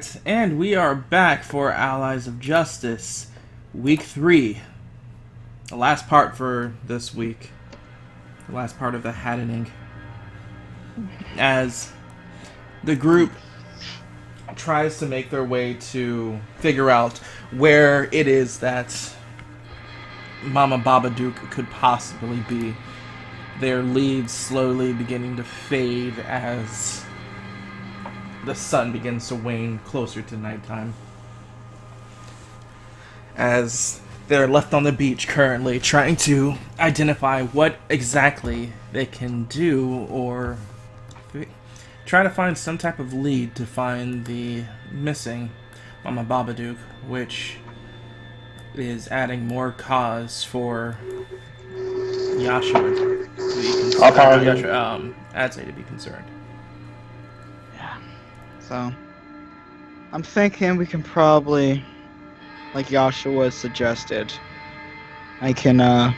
Alright, and we are back for Allies of Justice, Week 3. The last part for this week. The last part of the Haddening. As the group tries to make their way to figure out where it is that Mama Babadook could possibly be. Their leads slowly beginning to fade as the sun begins to wane closer to nighttime. As they're left on the beach currently trying to identify what exactly they can do or try to find some type of lead to find the missing Mama Babadook, which is adding more cause for Yashua to be concerned. Adzay to be concerned. Yeah. So, I'm thinking we can probably, like Yashua suggested, I can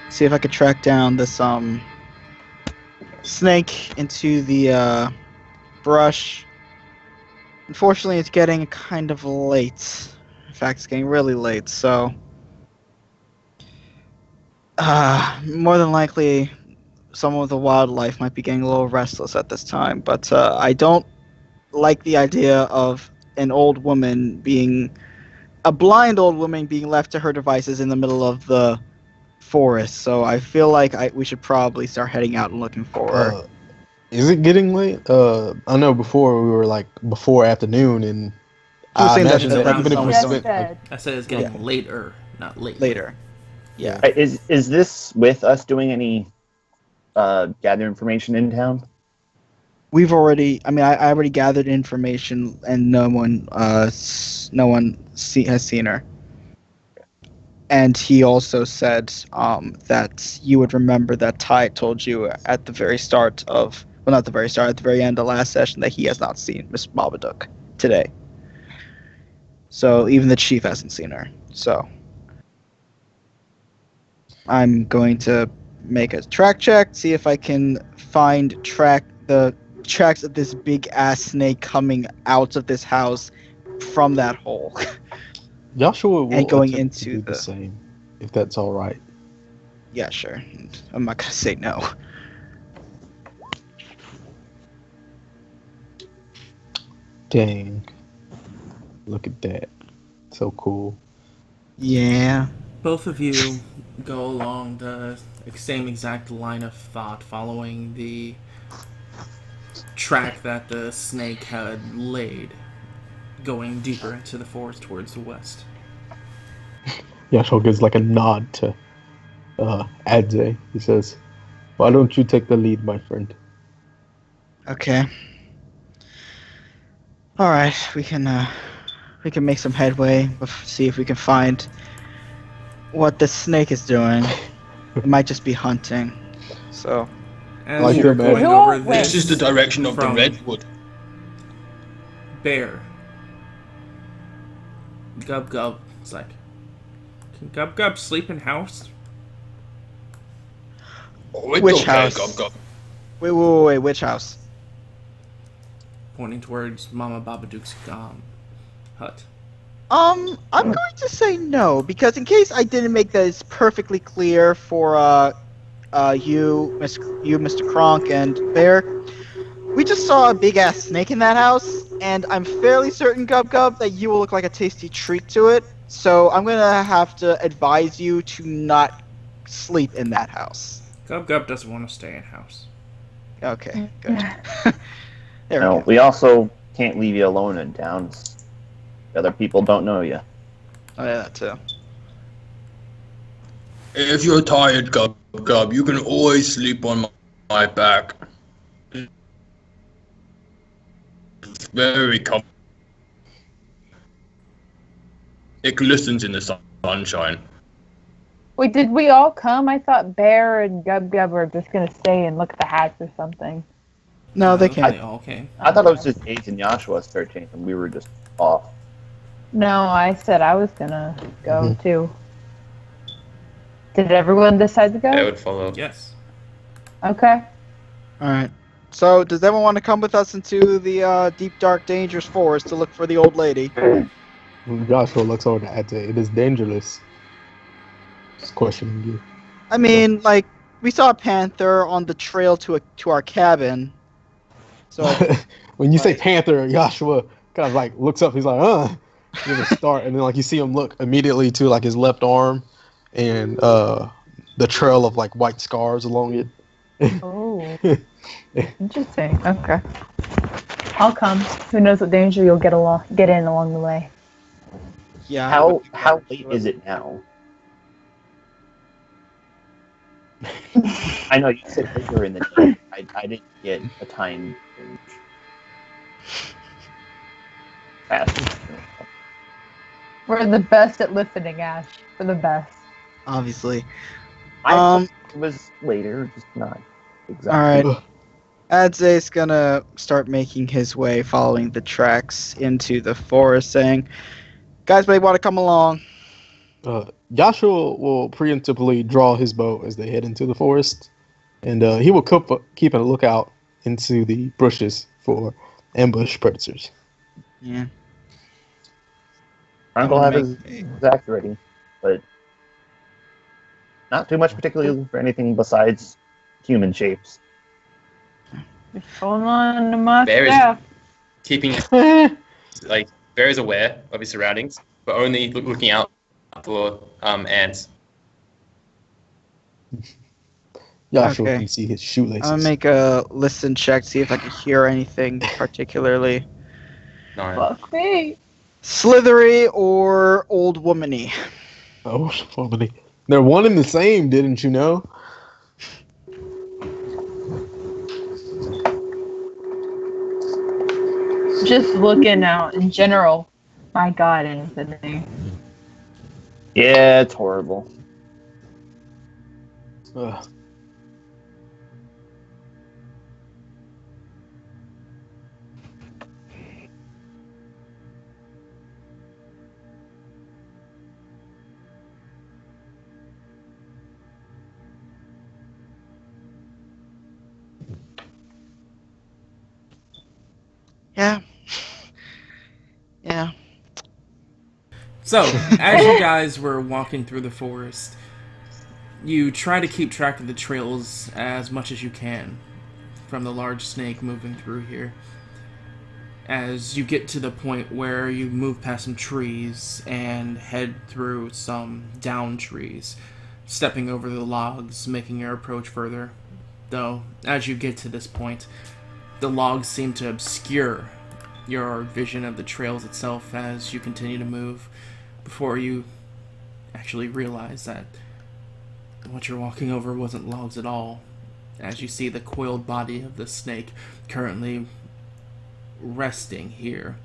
see if I could track down this snake into the brush. Unfortunately, it's getting kind of late. In fact, it's getting really late, so more than likely some of the wildlife might be getting a little restless at this time, but I don't like the idea of a blind old woman being left to her devices in the middle of the forest, so I feel like we should probably start heading out and looking for her. Is it getting late? I know before we were like before afternoon, and I was I saying imagine that that even if we Yes, spent I said it's getting later, not late. Later. Yeah. Is this with us doing any gather information in town? I already gathered information, and no one has seen her. And he also said that you would remember that Ty told you at the very start of, well, not the very start, at the very end of the last session, that he has not seen Miss Babadook today. So even the chief hasn't seen her. So I'm going to make a track check, see if I can find the tracks of this big ass snake coming out of this house from that hole. Joshua will and going attempt to into do the same, if that's all right. Yeah, sure. I'm not gonna say no. Dang. Look at that. So cool. Yeah. Both of you go along the same exact line of thought, following the track that the snake had laid, going deeper into the forest towards the west. Joshua gives like a nod to Adzay. He says, "Why don't you take the lead, my friend?" Okay. All right, we can make some headway. See if we can find what the snake is doing. It might just be hunting. So. As Like you're your man. going over this, This is the direction of the from redwood. Bear. Gub Gub. It's like, can Gub Gub sleep in house? Oh, it's Which okay, house? Gub Gub. Wait, which house? Pointing towards Mama Babadook's hut. I'm going to say no, because in case I didn't make this perfectly clear for you, Mr. Kronk, and Bear, we just saw a big ass snake in that house, and I'm fairly certain, Gub Gub, that you will look like a tasty treat to it. So I'm gonna have to advise you to not sleep in that house. Gub Gub doesn't want to stay in house. Okay, good. There we No, go. we also can't leave you alone in town. Other people don't know you. Oh yeah, that too. If you're tired, Gub Gub, you can always sleep on my back. It's very comfortable. It glistens in the sunshine. Wait, did we all come? I thought Bear and Gub Gub were just gonna stay and look at the hats or something. No, they They can't. all came. I thought it was just Ace and Joshua searching, and we were just off. No, I said I was gonna go too. Did everyone decide to go? I would follow. Yes. Okay. All right. So, does everyone want to come with us into the deep, dark, dangerous forest to look for the old lady? Joshua looks over to Ate. It is dangerous. Just questioning you. I mean, like, we saw a panther on the trail to our cabin. So, When you say like- panther, Joshua kind of like looks up. He's like, Give a start, and then like you see him look immediately to like his left arm, and the trail of like white scars along it. Oh, interesting. Okay. I'll come. Who knows what danger you'll get in along the way. yeah. How late is it now? I know you said later in the day. I didn't get a time range. Fast. We're the best at listening, Ash. We're the best. Obviously. I thought it was later, just not exactly. All right. Adze's gonna start making his way, following the tracks into the forest, saying, "Guys, may want to come along." Joshua will preemptively draw his bow as they head into the forest, and he will keep a lookout into the bushes for ambush predators. Yeah. Uncle I'll have make his axe ready, but not too much particularly for anything besides human shapes. Just hold on to my Bear is staff. keeping like Bear is aware of his surroundings, but only looking out for ants. Joshua Okay. can see his shoelaces. I'll make a listen check, see if I can hear anything particularly No. Fuck me. slithery or old womany. Oh, funny. They're one and the same, didn't you know? Just looking out in general. My God, Anthony. Yeah, it's horrible. Ugh. Yeah. Yeah. So, as you guys were walking through the forest, you try to keep track of the trails as much as you can from the large snake moving through here. As you get to the point where you move past some trees and head through some down trees, stepping over the logs, making your approach further. Though, as you get to this point, the logs seem to obscure your vision of the trails itself as you continue to move, before you actually realize that what you're walking over wasn't logs at all, as you see the coiled body of the snake currently resting here,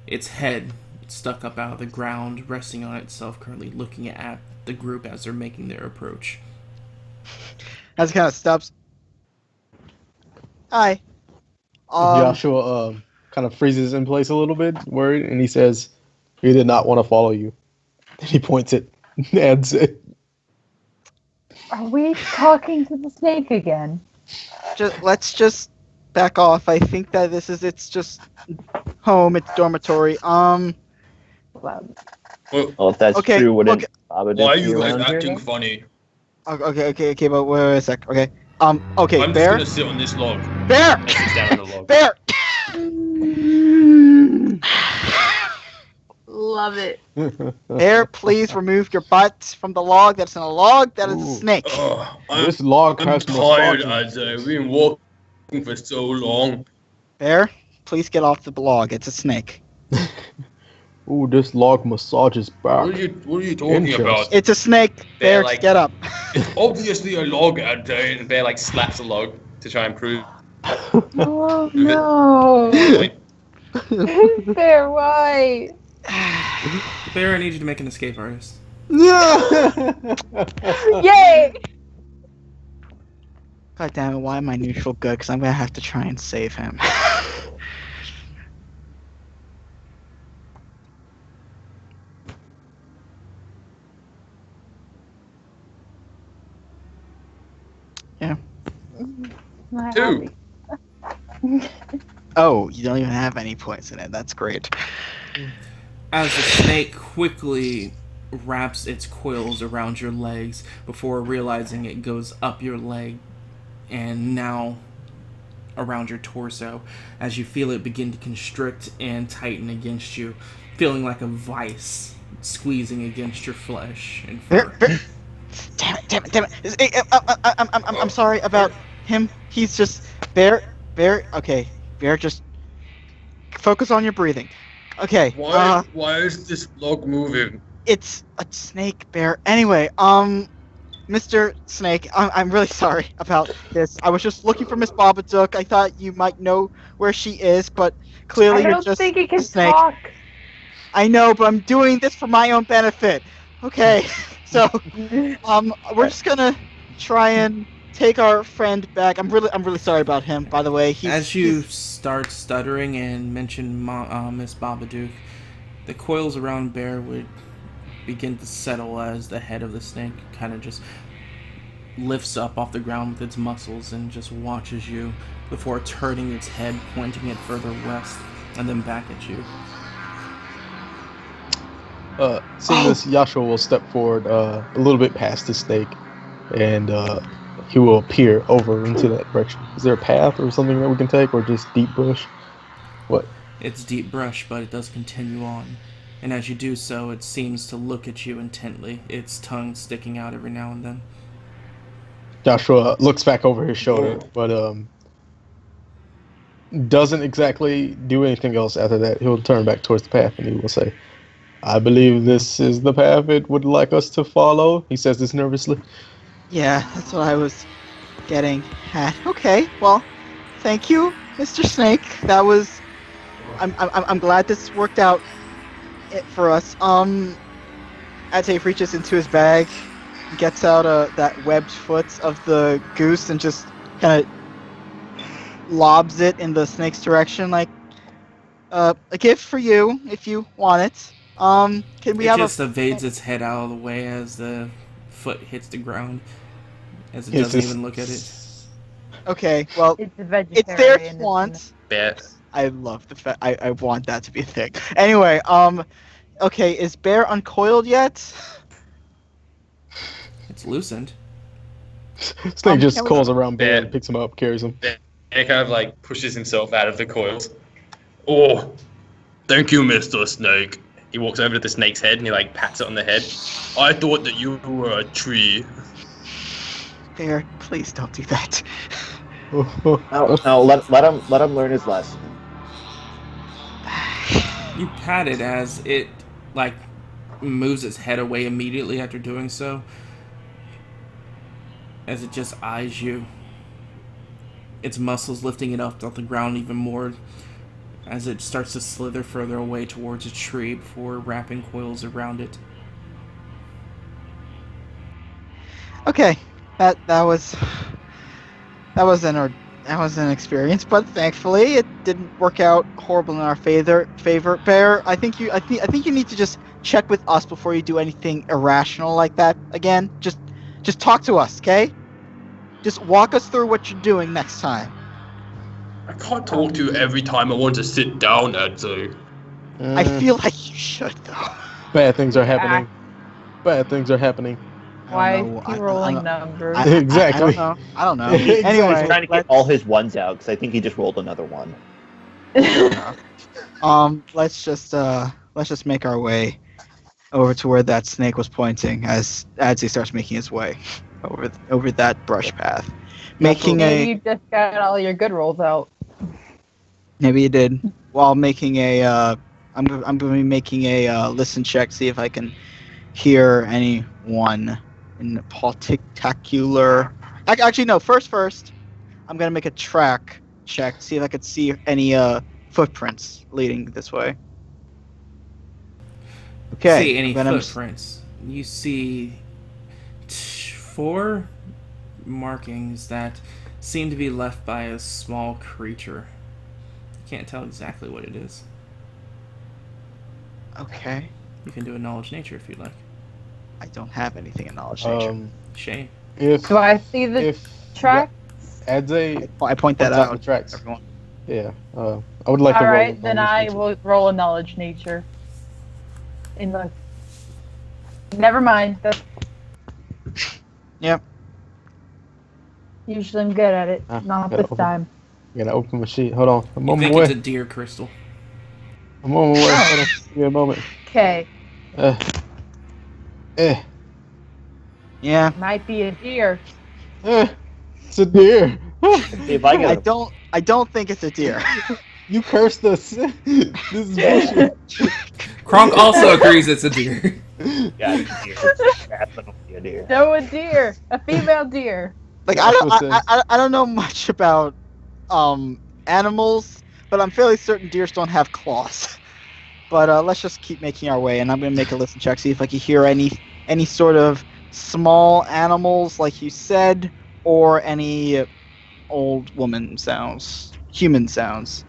its head stuck up out of the ground, resting on itself, currently looking at the group as they're making their approach. As it kind of stops. Hi. Joshua kind of freezes in place a little bit, worried, and he says, "He did not want to follow you." Then he points at Adze. Are we talking to the snake again? Let's just back off. I think that it's just home, it's dormitory. Well, Well, if that's Okay, true, wouldn't okay. Baba Why are be you guys around here acting then? funny? Okay, but wait a sec. Okay. Okay, I'm just Bear. gonna sit on this log. Bear! And sits down on the log. Bear! love it. Bear, please remove your butt from the log. That's not a log, that is a Ooh. snake. Ugh, This log I'm has tired, massages. Isaiah. We've been walking for so long. Bear, please get off the log. It's a snake. Ooh, this log massages back. What are you talking Interest. about? It's a snake. Bear, Bear, like- just get up. It's obviously a log, Isaiah. And Bear like slaps a log to try and prove Oh no. the point. Bear, why? Bear, I need you to make an escape artist. Yay! God damn it, why am I neutral good? Because I'm going to have to try and save him. Not Two. happy. Oh, you don't even have any points in it. That's great. As the snake quickly wraps its coils around your legs before realizing it goes up your leg and now around your torso as you feel it begin to constrict and tighten against you, feeling like a vice squeezing against your flesh and fur. Damn it! I'm sorry about him. He's just Bear. Okay, Bear. Just focus on your breathing. Okay. Why is this log moving? It's a snake, Bear. Anyway, Mr. Snake, I'm really sorry about this. I was just looking for Miss Babadook. I thought you might know where she is, but clearly I you're don't just think he a can snake. talk. I know, but I'm doing this for my own benefit. Okay, so we're just gonna try and take our friend back. I'm really sorry about him. By the way, As you start stuttering and mention Miss Babadook, the coils around Bear would begin to settle as the head of the snake kind of just lifts up off the ground with its muscles and just watches you before turning its head, pointing it further west and then back at you. Seeing this, Yashua will step forward a little bit past the snake, and he will peer over into that direction. Is there a path or something that we can take, or just deep bush? What? It's deep brush, but it does continue on. And as you do so, it seems to look at you intently, its tongue sticking out every now and then. Joshua looks back over his shoulder, but doesn't exactly do anything else after that. He'll turn back towards the path and he will say, "I believe this is the path it would like us to follow." He says this nervously. Yeah, that's what I was getting at. Okay, well, thank you, Mr. Snake. That was. I'm glad this worked out for us. Ate reaches into his bag, gets out that webbed foot of the goose and just kind of lobs it in the snake's direction, like a gift for you if you want it. Can we it have just evades its head out of the way as the foot hits the ground, as it doesn't even look at it. Okay, well, It's a vegetarian. it's there if you want. Bear. I love the fact. I want that to be a thing. Anyway, okay, is Bear uncoiled yet? It's loosened. Snake just can we- calls around Bear Bear. and picks him up, carries him. And it kind of like pushes himself out of the coils. Oh, thank you, Mr. Snake. He walks over to the snake's head and he like pats it on the head. I thought that you were a tree. Bear, please don't do that. No, let him learn his lesson. You pat it as it, like, moves its head away immediately after doing so, as it just eyes you. Its muscles lifting it up off the ground even more as it starts to slither further away towards a tree before wrapping coils around it. Okay, that was an experience, but thankfully it didn't work out horrible in our favor. Bear, I think you need to just check with us before you do anything irrational like that again. Just talk to us, okay? Just walk us through what you're doing next time. I can't talk to you every time I want to sit down, Edzo. I feel like you should, though. Bad things are happening. Bad things are happening. Why I don't know. is he rolling numbers? Exactly. I don't know. Exactly. Anyway, He's trying to get all his ones out because I think he just rolled another one. let's just make our way over to where that snake was pointing as he starts making his way over that brush path. Making Maybe you just got all your good rolls out. maybe you did while making a I'm going to be making a listen check, see if I can hear anyone in particular. Actually, no. First, I'm going to make a track check, see if I could see any footprints leading this way. Okay. See any then I'm- footprints? You see 4 markings that seem to be left by a small creature. Can't tell exactly what it is. Okay. You can do a knowledge nature if you'd like. I don't have anything in knowledge nature. Shame. If Do I see the if track? Adze I point that points out out. the tracks, Everyone. Yeah. I would like to All roll. right, a then knowledge I nature. will roll a knowledge nature. In the. Never mind. That's Yep. usually I'm good at it. Ah, Not gotta this open- time. Gotta open my sheet. Hold on. I'm You on my think it's way. a deer crystal. I'm on my way. Hold on. Give me a moment. Okay, Uh, eh. Yeah. might be a deer. It's a deer. See if I I get don't think it's a deer. You cursed us. This is bullshit. Kronk also agrees it's a deer. yeah, it's a deer. It's definitely a deer. No, a deer, a female deer. Like That's what it says. I don't know much about animals, but I'm fairly certain deers don't have claws. But let's just keep making our way, and I'm gonna make a listen check, see if I can hear any sort of small animals, like you said, or any old woman sounds, human sounds.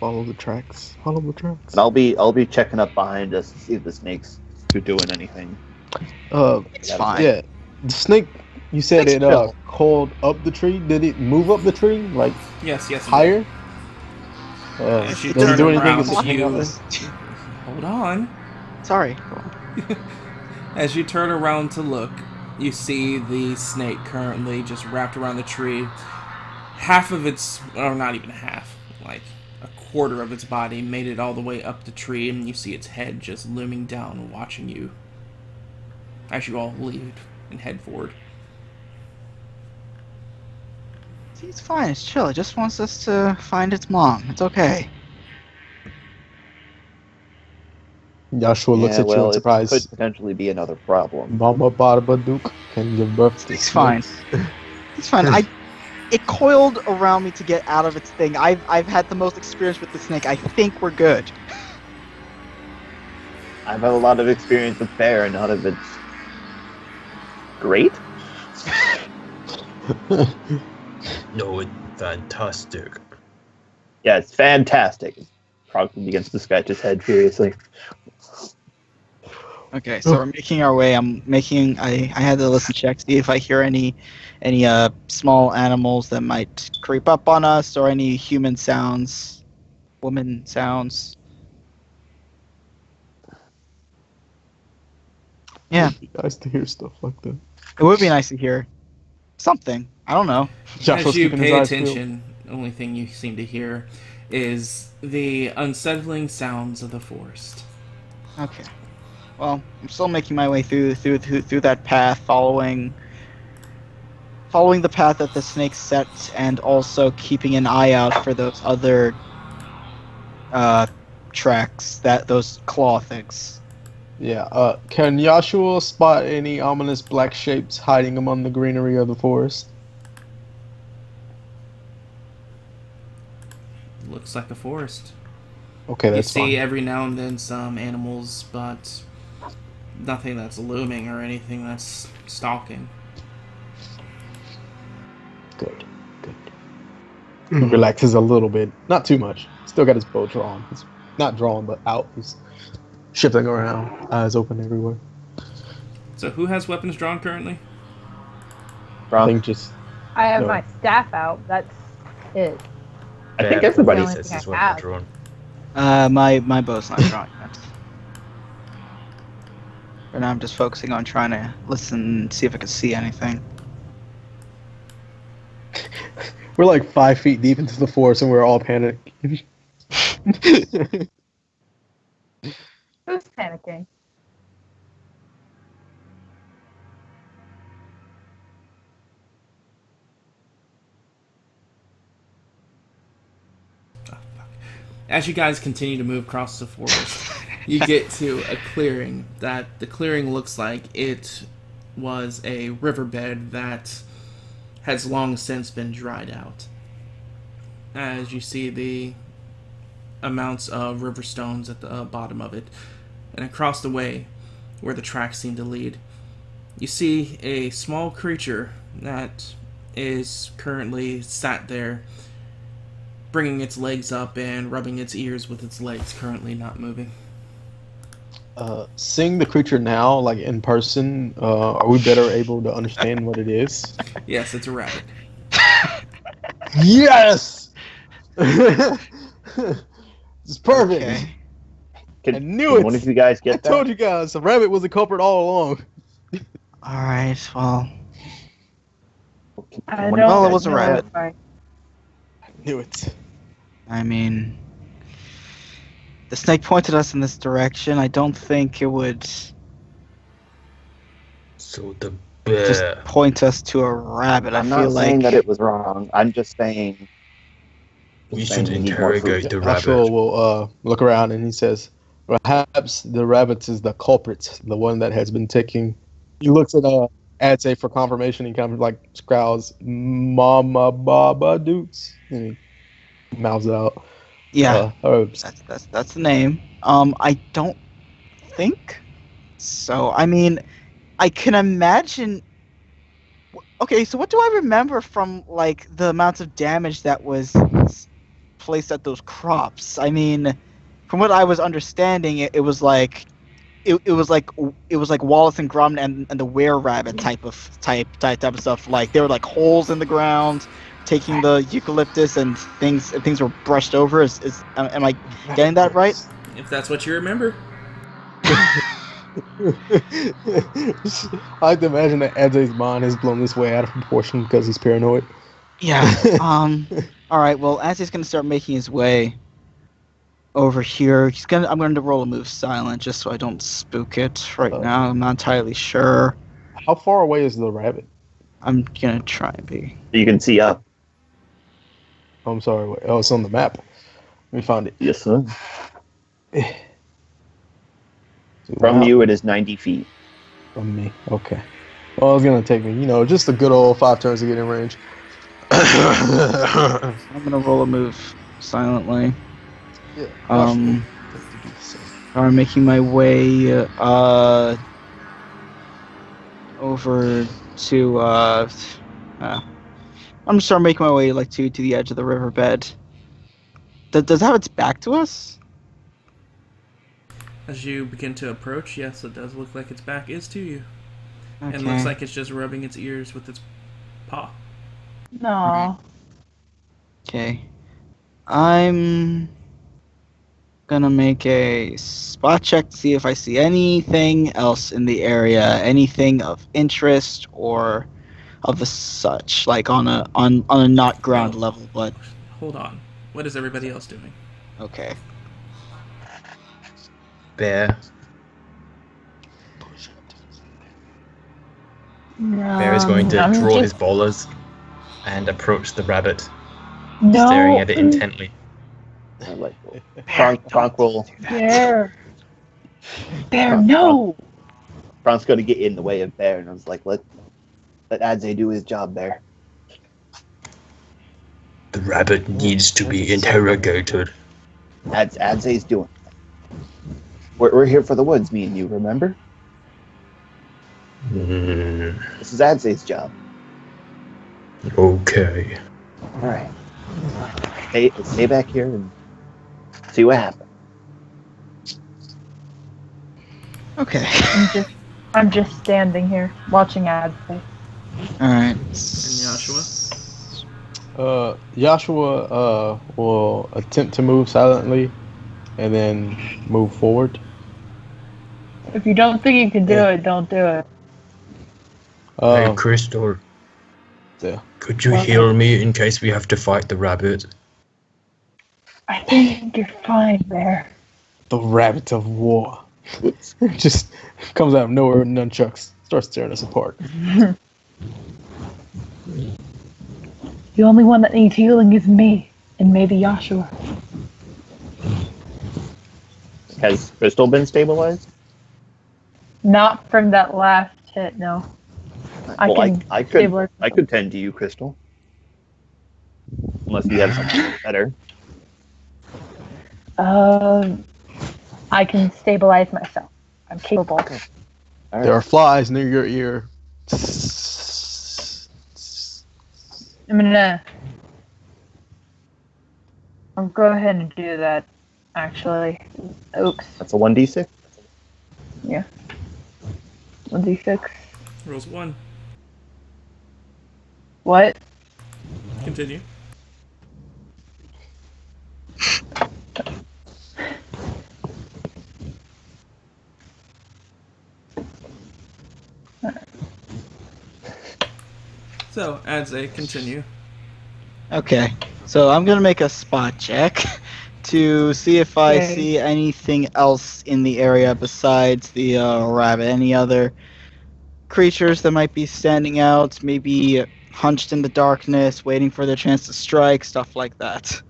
Follow the tracks. Follow the tracks. And I'll be checking up behind us to see if the snakes are doing anything. It's fine. Yeah. The snake. You said Snake's it chill. crawled up the tree. Did it move up the tree like Yes, yes. higher? As you Does it turn do anything? around, Does it hang out you there? hold on. Sorry. As you turn around to look, you see the snake currently just wrapped around the tree. Half of its, or not even half, like a quarter of its body made it all the way up the tree, and you see its head just looming down, watching you as you all leave and head forward. See, it's fine. It's chill. It just wants us to find its mom. It's okay. Joshua looks yeah, at you in well, it surprise. could potentially be another problem. Mama Barbaduke can give birth to It's fine. snakes. It's fine. It coiled around me to get out of its thing. I've had the most experience with the snake. I think we're good. I've had a lot of experience with bear, and none of it's great. No, it's fantastic. Yeah, it's fantastic. Krog begins to scratch his head furiously. Okay, so we're making our way. I had to listen check, see if I hear any small animals that might creep up on us, or any human sounds, woman sounds. Yeah, It'd be nice to hear stuff like that. it would be nice to hear something. I don't know. Joshua's As you keeping his pay eyes peeled. attention, the only thing you seem to hear is the unsettling sounds of the forest. Okay. Well, I'm still making my way through that path, following the path that the snake set, and also keeping an eye out for those other tracks, those claw things. Yeah. Can Joshua spot any ominous black shapes hiding among the greenery of the forest? Looks like a forest. Okay, You that's see fine. every now and then some animals, but nothing that's looming or anything that's stalking. Good. He relaxes a little bit, not too much. Still got his bow drawn. It's not drawn, but out. He's shifting around, eyes open everywhere. So who has weapons drawn currently? I Krog, think just I have No. my staff out. That's it. I think Yeah, everybody Only Says thing his I weapon have. drawn. My bow's not drawn yet. And I'm just focusing on trying to listen and see if I can see anything. we're like 5 feet deep into the forest and we're all panicking. Who's panicking? As you guys continue to move across the forest, you get to a clearing that the clearing looks like it was a riverbed that has long since been dried out. As you see the amounts of river stones at the bottom of it, and across the way where the tracks seem to lead, you see a small creature that is currently sat there, bringing its legs up and rubbing its ears with its legs, currently not moving. Seeing the creature now, like in person, are we better able to understand what it is? Yes, it's a rabbit. Yes! It's perfect. Okay. I knew Can it. one of you guys I get that? told you guys, the rabbit was the culprit all along. All right. Well, Can I one of you Well, it don't guys was a know get rabbit. if I. I knew it. I mean, the snake pointed us in this direction. I don't think it would So the just bear. point us to a rabbit. I I'm feel not saying like that it was wrong. I'm just saying. We Just saying should we need more food. interrogate the Joshua rabbit. will look around and he says, "Perhaps the rabbit is the culprit, the one that has been taking." He looks at Adsay for confirmation. He kind of like growls, "Mama Baba Dukes," and he mouths out, yeah, "Herbs." that's the name. I don't think so. I mean, I can imagine. Okay, so what do I remember from like the amount of damage that was placed at those crops? I mean, from what I was understanding, it was like it was like Wallace and Gromit and the Were Rabbit type of stuff. Like there were like holes in the ground, taking the eucalyptus and things were brushed over. Am I getting that right? If that's what you remember. I like to imagine that Adsay's mind has blown this way out of proportion because he's paranoid. Yeah. All right. Well, as he's gonna start making his way over here, I'm going to roll a move silent just so I don't spook it right now. I'm not entirely sure. How far away is the rabbit? I'm gonna try and be. You can see up. Oh, I'm sorry. Wait. Oh, it's on the map. Let me find it. Yes, sir. Zoom From out. you, it is 90 feet. From me. Okay. Well, it's gonna take me, just a good old 5 turns to get in range. I'm gonna roll a move silently. Yeah. Um, Joshua, to do the same. I'm making my way over to I'm gonna start making my way like to the edge of the riverbed. Does it have its back to us? As you begin to approach, yes, it does look like its back is to you. Okay. And looks like it's just rubbing its ears with its paw. No. Okay. I'm gonna make a spot check to see if I see anything else in the area, anything of interest or of the such, like on a not ground Oh. level, but Hold on. What is everybody else doing? okay. Bear. No. Bear is going to I'm draw just- his bowlers and approach the rabbit, No. staring at it intently. I like Frank will. Bear. Bear, Frank- no. Frank's going to get in the way of Bear, and I was like, let Adzay do his job, Bear. The rabbit needs to be interrogated. Adzay's doing. We're here for the woods, me and you. Remember? This is Adzay's job. Okay. All right. Stay back here and see what happens. Okay. I'm just standing here watching ads. Alright. And Joshua? Joshua will attempt to move silently and then move forward. If you don't think you can do it, don't do it. Hey, Crystal. Yeah. Could you heal me in case we have to fight the rabbit? I think you're fine, Bear. The rabbit of war. Just comes out of nowhere with nunchucks. Starts tearing us apart. The only one that needs healing is me, and maybe Joshua. Has Crystal been stabilized? Not from that last hit, no. I could stabilize I could tend to you, Crystal. Unless you have something better. I can stabilize myself. I'm capable. All right. There are flies near your ear. I'll go ahead and do that, actually. Oops. That's a 1d6. Yeah. 1d6. Rolls 1. What? Continue. So, Adze, continue. Okay, so I'm gonna make a spot check to see if I Yay. see anything else in the area besides the rabbit. Any other creatures that might be standing out, maybe hunched in the darkness, waiting for their chance to strike, stuff like that.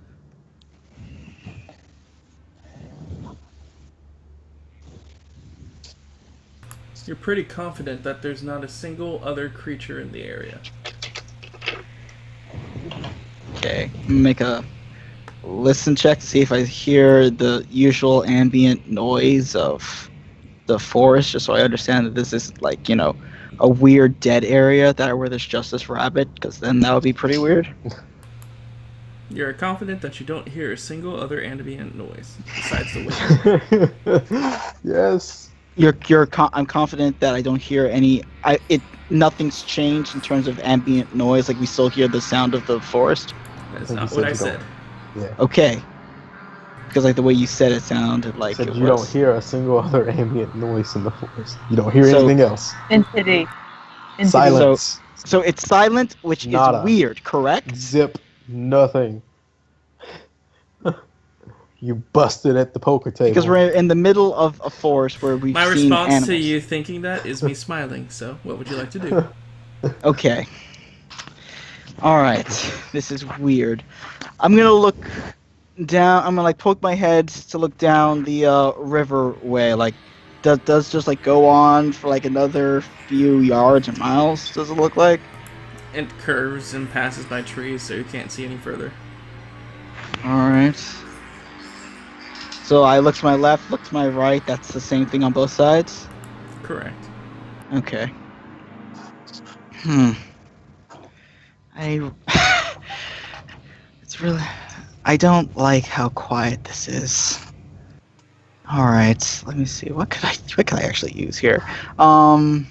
You're pretty confident that there's not a single other creature in the area. Okay, I'm gonna make a listen check to see if I hear the usual ambient noise of the forest, just so I understand that this is like, a weird dead area where there's just this rabbit, because then that would be pretty weird. You're confident that you don't hear a single other ambient noise besides the wind. Yes. I'm confident that I don't hear any. Nothing's changed in terms of ambient noise. Like we still hear the sound of the forest. That's Like not you what said, I you said. Yeah. Okay. Because like the way you said it sounded like Said it you was. don't hear a single other ambient noise in the forest. You don't hear So- anything else. Entity. Silence. So it's silent, which Nada. is weird, correct? Zip. Nothing. You busted at the poker table. Because we're in the middle of a forest where we've My seen response animals. to you thinking that is me smiling. So, what would you like to do? Okay. All right. This is weird. I'm gonna look down. I'm gonna like poke my head to look down the riverway. Like, does just like go on for like another few yards or miles? Does it look like? It curves and passes by trees, so you can't see any further. All right. So I look to my left, look to my right. That's the same thing on both sides. Correct. Okay. It's really. I don't like how quiet this is. All right, let me see. What could I actually use here? I'm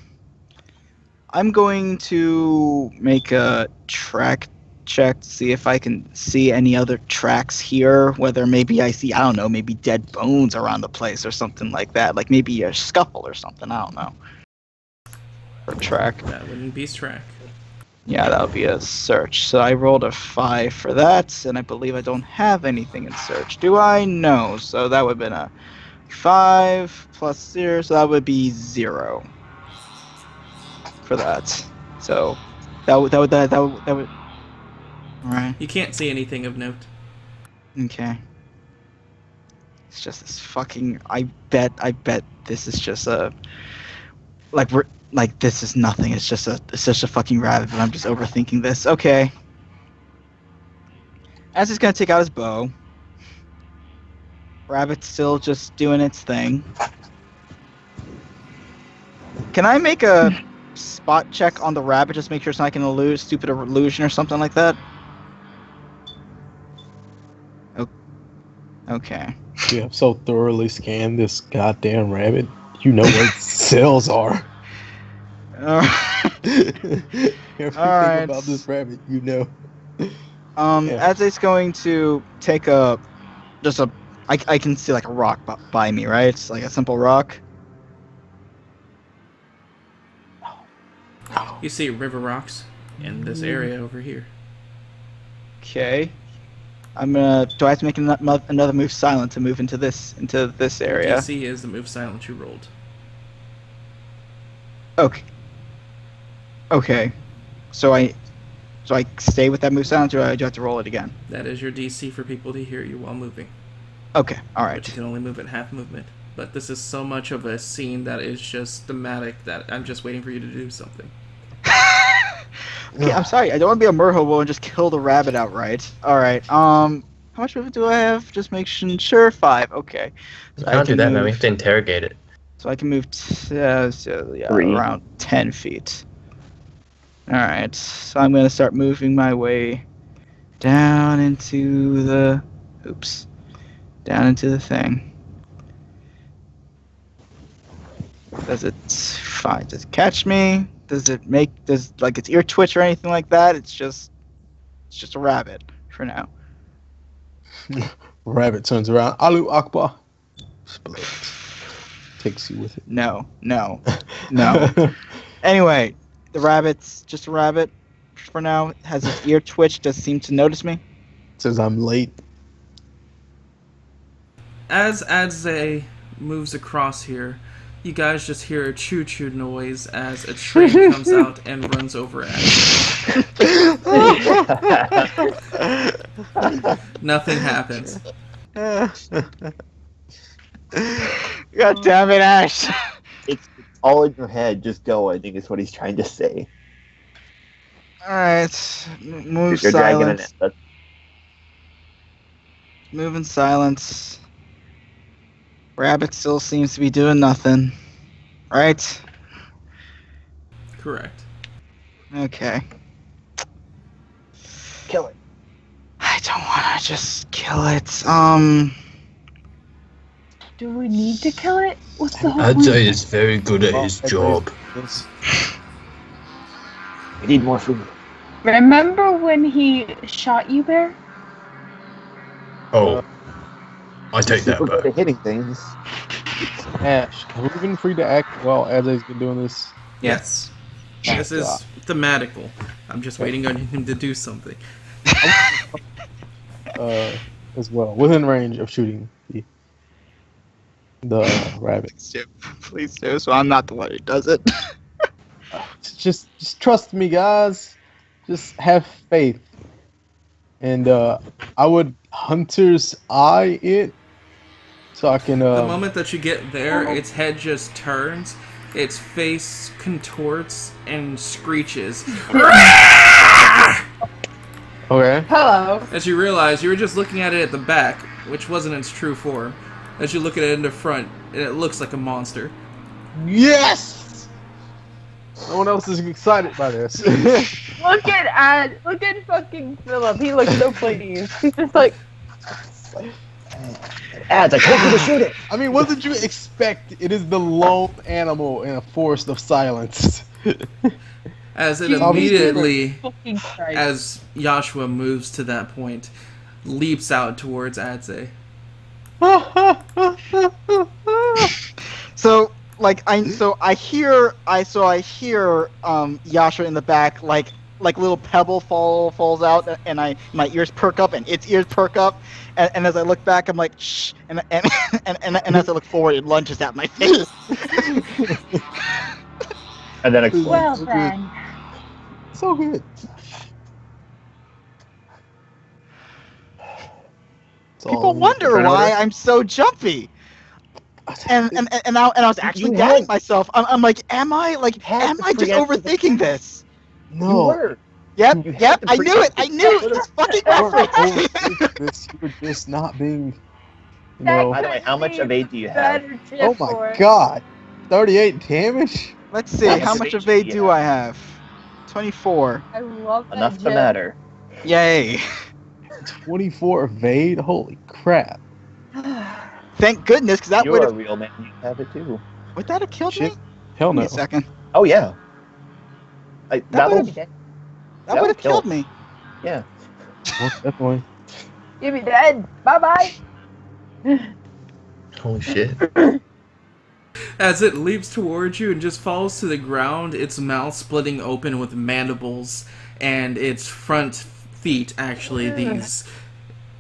going to make a track check to see if I can see any other tracks here. Whether maybe I see, I don't know, maybe dead bones around the place or something like that. Like maybe a scuffle or something. I don't know. Or track. That wouldn't be track. Yeah, that would be a search. So I rolled a 5 for that, and I believe I don't have anything in search. Do I? No. So that would have been a 5 plus 0, so that would be 0 for that. So that would. All right. You can't see anything of note. Okay. It's just this fucking. I bet this is just a. This is nothing. It's just a fucking rabbit, but I'm just overthinking this. Okay. As he's gonna take out his bow. Rabbit's still just doing its thing. Can I make a spot check on the rabbit? Just make sure it's not gonna stupid illusion or something like that? Okay. You have so thoroughly scanned this goddamn rabbit. You know where its cells are. Everything Alright. about this rabbit, you know. Yeah. As it's going to take I can see like a rock by me, right? It's like a simple rock. You see river rocks in this area over here. Okay. Do I have to make another move silent to move into this area? DC is the move silent you rolled. Okay. Okay. So I stay with that move silent, or do I have to roll it again? That is your DC for people to hear you while moving. Okay. All right. But you can only move at half movement. But this is so much of a scene that is just thematic that I'm just waiting for you to do something. Okay, I'm sorry. I don't want to be a merhobo and just kill the rabbit outright. All right. How much movement do I have? Just making sure. 5. Okay. You can't do that, man. We have to interrogate it. So I can move 3. around 10 feet. Alright, so I'm going to start moving my way down into the... Down into the thing. Does it catch me? Does its ear twitch or anything like that? It's just a rabbit for now. Rabbit turns around. Alu Akbar. Split. Takes you with it. No. Anyway, the rabbit's just a rabbit. for now. Has his ear twitched? Does seem to notice me? Says I'm late. As Adze moves across here, you guys just hear a choo-choo noise as a train comes out and runs over Adze. Nothing happens. God damn it, Ash! It's all in your head. Just go. I think is what he's trying to say. Alright, move You're dragging it. silence. Move in silence. Rabbit still seems to be doing nothing. Right? Correct. Okay. Kill it. I don't want to just kill it. Do we need to kill it? What's the whole Adze point? is very good at his job. We need more food. Remember when he shot you, Bear? Oh, I take that Super good back. at hitting things. Ash, have we been free to act while Adze's been doing this? Yes. This is thematical. I'm just waiting on him to do something. As well, within range of shooting the rabbit. Please do, so I'm not the one who does it. Just trust me, guys. Just have faith. And I would hunter's eye it, so I can. The moment that you get there, its head just turns, its face contorts and screeches. Okay. Hello. As you realize, you were just looking at it at the back, which wasn't its true form. As you look at it in the front, it looks like a monster. Yes. No one else is excited by this. Look at fucking Philip. He looks so pleased. He's just like, Ads, I told you to shoot it. I mean, what did you expect? It is the lone animal in a forest of silence. As it Jesus immediately, fucking Christ. as Joshua moves to that point, leaps out towards Adze. So I hear Yasha in the back, like little pebble falls out, and my ears perk up and its ears perk up, and as I look back, I'm like shh, and as I look forward, it lunges at my face. And then explodes. Well then. So good. People wonder why I'm so jumpy. And I was actually doubting myself. I'm like, am I just overthinking this? No. You were. Yep, You had to I knew it. It's fucking reference. This, you were just not being, you That know. By the way, how much of aid do you have? Better chip Oh for my it. god, 38 damage. Let's see, how much evade do I have? 24. I love that. Enough to gif. matter. Yay. 24 evade. Holy crap. Thank goodness, because that would You're a have real man. You have it too. killed Shit. me. Hell Give me no. a second. Oh yeah. That would've- would. That That would have would kill. killed me. Yeah. Most definitely. Give me dead. Bye bye. Holy shit. As it leaps towards you and just falls to the ground, its mouth splitting open with mandibles, and its front feet, actually, these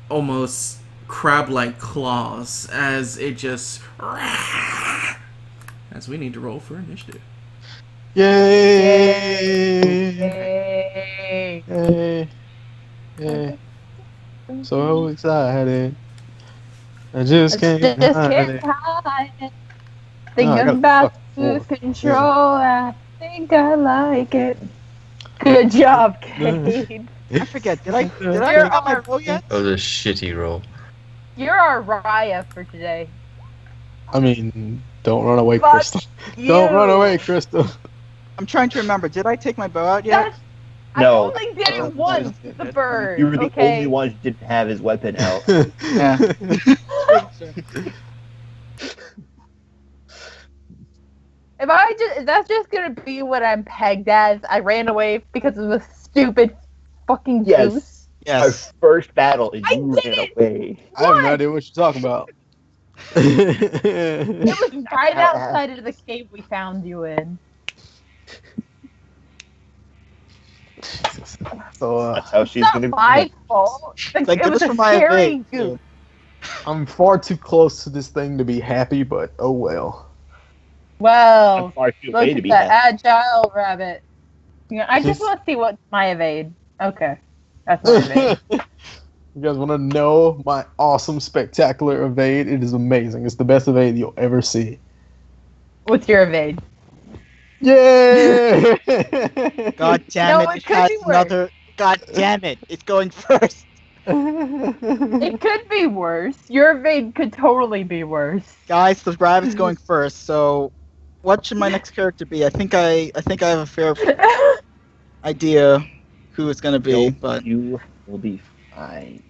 almost crab-like claws, as it just... As we need to roll for initiative. Yay! Yay. Yay! Yay! So excited. I just can't hide it. hide it. Oh, I Thinking gotta about fuck lose more. control. I think I like it. Good job, Kate. I forget. Did I You're pick up my our- bow yet? That was a shitty roll. You're our Raya for today. I mean, don't run away, Fuck Crystal. Don't run away, Crystal. I'm trying to remember. Did I take my bow out yet? That's, I No. only did it once, the bird. You were the okay? only one who didn't have his weapon out. Yeah. If that's just gonna be what I'm pegged as, I ran away because of a stupid fucking Yes. goose. Our Yes. first battle, and I you ran didn't. away. I have no idea what you're talking about. It was right outside of the cave we found you in. So That's how she's It's gonna not my fault. Like, It it was was a for my scary evade, goose. I'm far too close to this thing to be happy, but oh well. Well, I'm far too look away to at be that happy. agile rabbit. I just He's- want to see what's my evade. Okay, that's my evade. You guys want to know my awesome, spectacular evade? It is amazing. It's the best evade you'll ever see. What's your evade? Yay! God damn No, it! it It could has be worse. another. God damn it! It's going first. It could be worse. Your evade could totally be worse. Guys, the rabbit's going first. So, what should my next character be? I think I have a fair idea who it's gonna be, but You will be fine.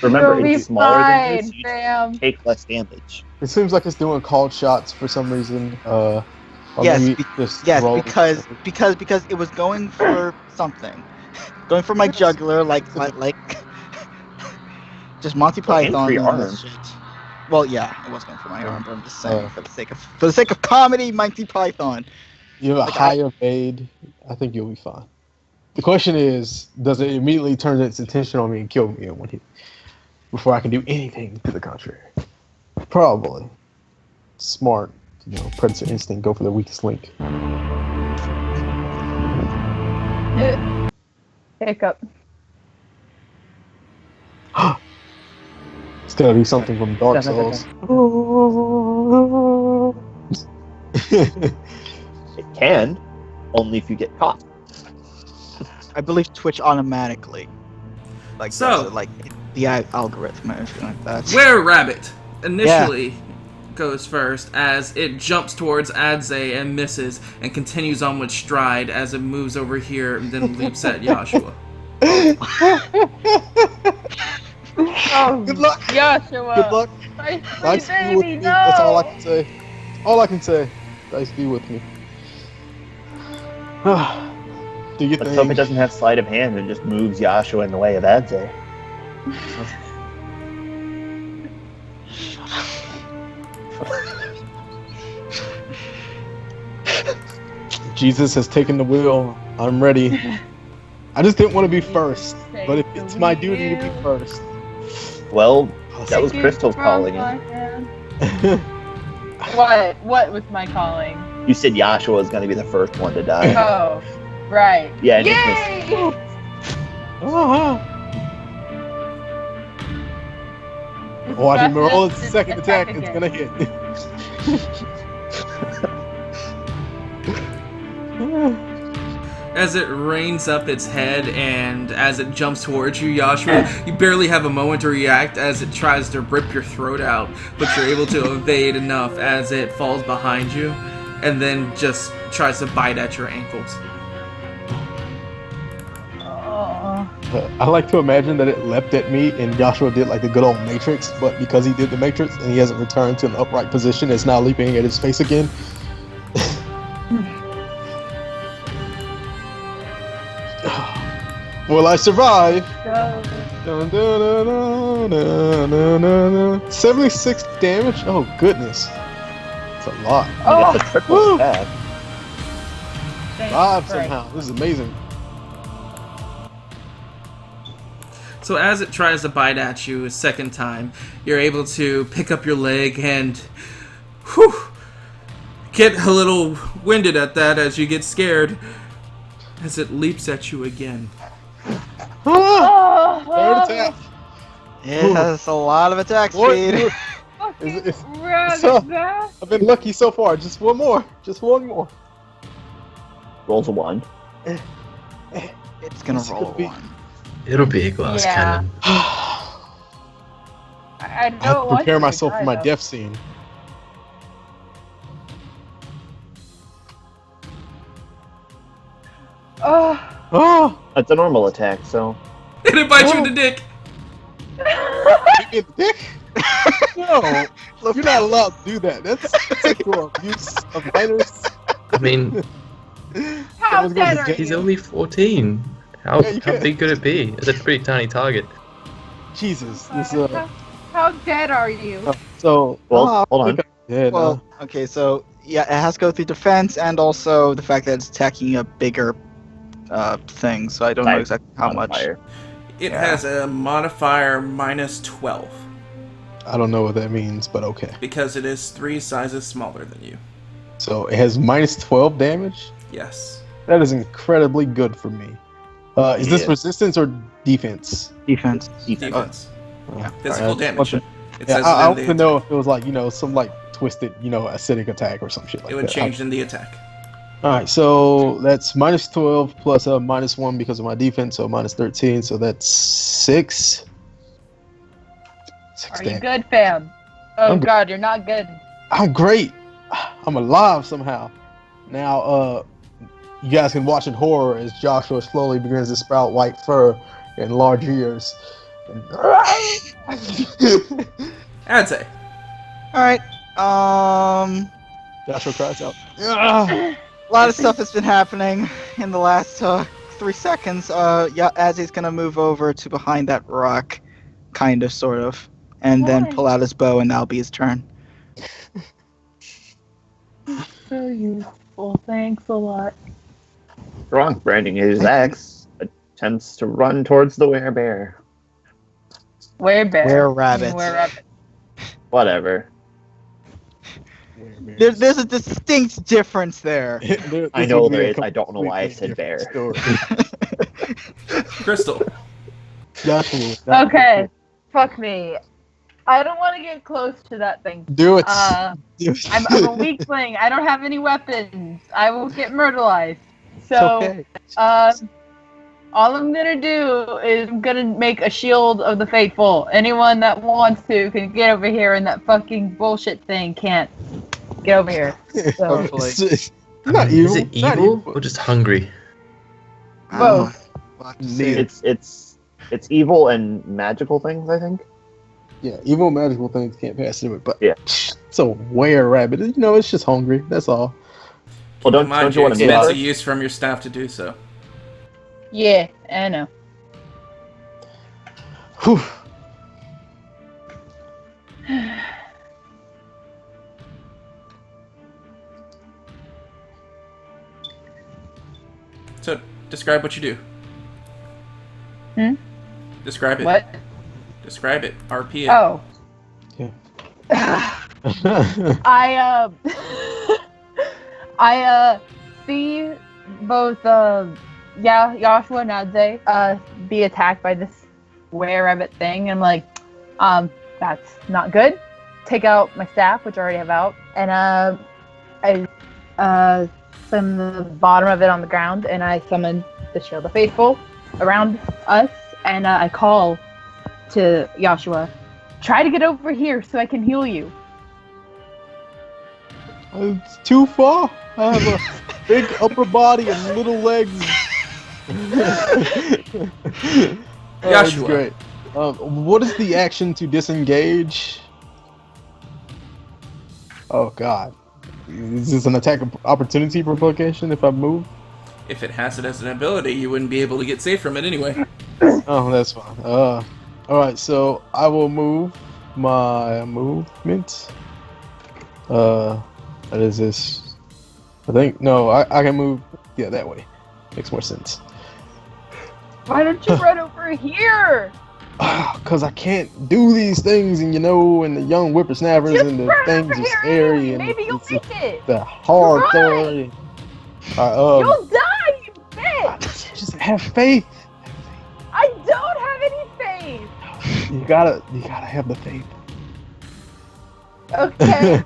Remember, You'll be it's smaller than you, fine, so you Sam. take less damage. It seems like it's doing called shots for some reason. Or Yes, maybe just yes, rolling. because it was going for something, going for my jugular, like just Monty Well, and Python. for your and arm. this shit. Well, yeah, it was going for my arm, but I'm just saying for the sake of comedy, Monty Python. You have a Like, high evade. I think you'll be fine. The question is, does it immediately turn its attention on me and kill me in one hit before I can do anything to the contrary? Probably. Smart, predator instinct. Go for the weakest link. Hiccup. It's gonna do something from Dark Souls. It can, only if you get caught. I believe Twitch automatically, So- does it, like the algorithm or anything like that. Where Rabbit initially goes first as it jumps towards Adze and misses and continues on with stride as it moves over here and then leaps at Joshua. Oh, Good luck. Joshua. Good luck. My Dice be with baby, me. no. That's all I can say. All I can say. Dice be with me. Do you Let's hope it think? doesn't have sleight of hand and just moves Yashua in the way of Adze. Jesus has taken the wheel. I'm ready. I just didn't want to be first, but if it's my duty to be first. Well, that was Take it Crystal's from calling my it. hand. What was my calling? You said Yashua was going to be the first one to die. Oh, right. Yeah, and Yay! Watch him roll Just its second attack. It's again. gonna hit. As it reins up its head and as it jumps towards you, Joshua, you barely have a moment to react as it tries to rip your throat out, but you're able to evade enough as it falls behind you and then just tries to bite at your ankles. Oh. I like to imagine that it leapt at me and Joshua did like the good old Matrix, but because he did the Matrix and he hasn't returned to an upright position, it's now leaping at his face again. Will I survive? Go. Dun, dun, dun, dun, dun, dun, dun, dun. 76 damage? Oh, goodness. That's a lot. you got the Oh, triple Woo! attack. thanks, Five Frank. somehow. This is amazing. So as it tries to bite at you a second time, you're able to pick up your leg and whew, get a little winded at that as you get scared as it leaps at you again. Ah! Third Oh, attack. It has a lot of attack What? speed. fucking It's- rabbit so- back. I've been lucky so far. Just one more. Just one more. Rolls a 1. It's gonna It's roll gonna be- one. It'll be a glass Yeah. cannon. I I have don't to want prepare to myself for die, my though. death scene. Oh. Oh! That's a normal attack, so. And it bites you in the dick! Hit me in the dick? No! You're not allowed to do that. That's sexual abuse of minors. I mean, How Someone's gonna dead are get- he's you? only 14. How, Yeah, you how can't- big could it be? It's a pretty tiny target. Jesus. This, How dead are you? so. Well, hold I on. think I'm dead Well, now. okay, so yeah, it has to go through defense and also the fact that it's attacking a bigger thing, so I don't know exactly how much. Modifier. It Yeah. has a modifier -12 I don't know what that means, but okay. because it is 3 sizes smaller than you. So it has -12 damage. Yes. That is incredibly good for me. Is this Yeah. resistance or defense? Defense. Defense. Yeah. Physical Alright, damage. okay. It Yeah, says I it want in to the know if it was like some like twisted acidic attack or some shit like It would that. change in the attack. All right, so that's -12 plus a -1 because of my defense, so -13. So that's 6. Are you good, fam? Oh I'm good. God, you're not good. I'm great. I'm alive somehow. Now, you guys can watch in horror as Joshua slowly begins to sprout white fur and large ears. I'd say. All right. Joshua cries out. A lot of stuff has been happening in the last 3 seconds. Yeah, Azzy's gonna move over to behind that rock, kind of, sort of, and then Why? pull out his bow, and that'll be his turn. So useful. Thanks a lot. Wrong. Branding his axe attempts to run towards the werebear. Were-bear. Were-rabbit. Were-rabbit. Whatever. There's a distinct difference there. I know there is. I don't know why I said bear. Crystal. Joshua. Okay. Fuck me. I don't want to get close to that thing. Do it. Do it. I'm a weakling. I don't have any weapons. I will get murderized. So, It's okay. all I'm gonna do is I'm gonna make a shield of the faithful. Anyone that wants to can get over here, and that fucking bullshit thing can't get over here. So, Hopefully. It's not evil. Is it Not evil or just hungry? both. We'll have to see. It's evil and magical things. I think. Yeah, evil magical things can't pass through it, but Yeah. it's a were-rabbit. It's just hungry. That's all. Well, don't Mind you you, want to expensive move? use from your staff to do so. Yeah, I know. Whew. So, describe what you do. Hmm? Describe it. What? Describe it. RP it. Oh. Yeah. I see both Joshua and Adze be attacked by this were-rabbit thing. I'm like, that's not good. Take out my staff, which I already have out, and I slam the bottom of it on the ground, and I summon the Shield of Faithful around us, and I call to Joshua, try to get over here so I can heal you. It's too far. I have a big upper body and little legs. That's Joshua. great. What is the action to disengage? Oh God. Is this an attack opportunity provocation if I move? If it has it as an ability, you wouldn't be able to get safe from it anyway. Oh, that's fine. Alright, so I will move my movement. What is this? I think, no, I can move, yeah, that way. Makes more sense. Why don't you run over here? Because I can't do these things, and and the young whippersnappers Just and the run things over are here scary, anyway. and Maybe you'll it's make it. the hard Try. authority. Alright, You'll die, you bitch! just have faith. I don't have any faith. You gotta have the faith. Okay,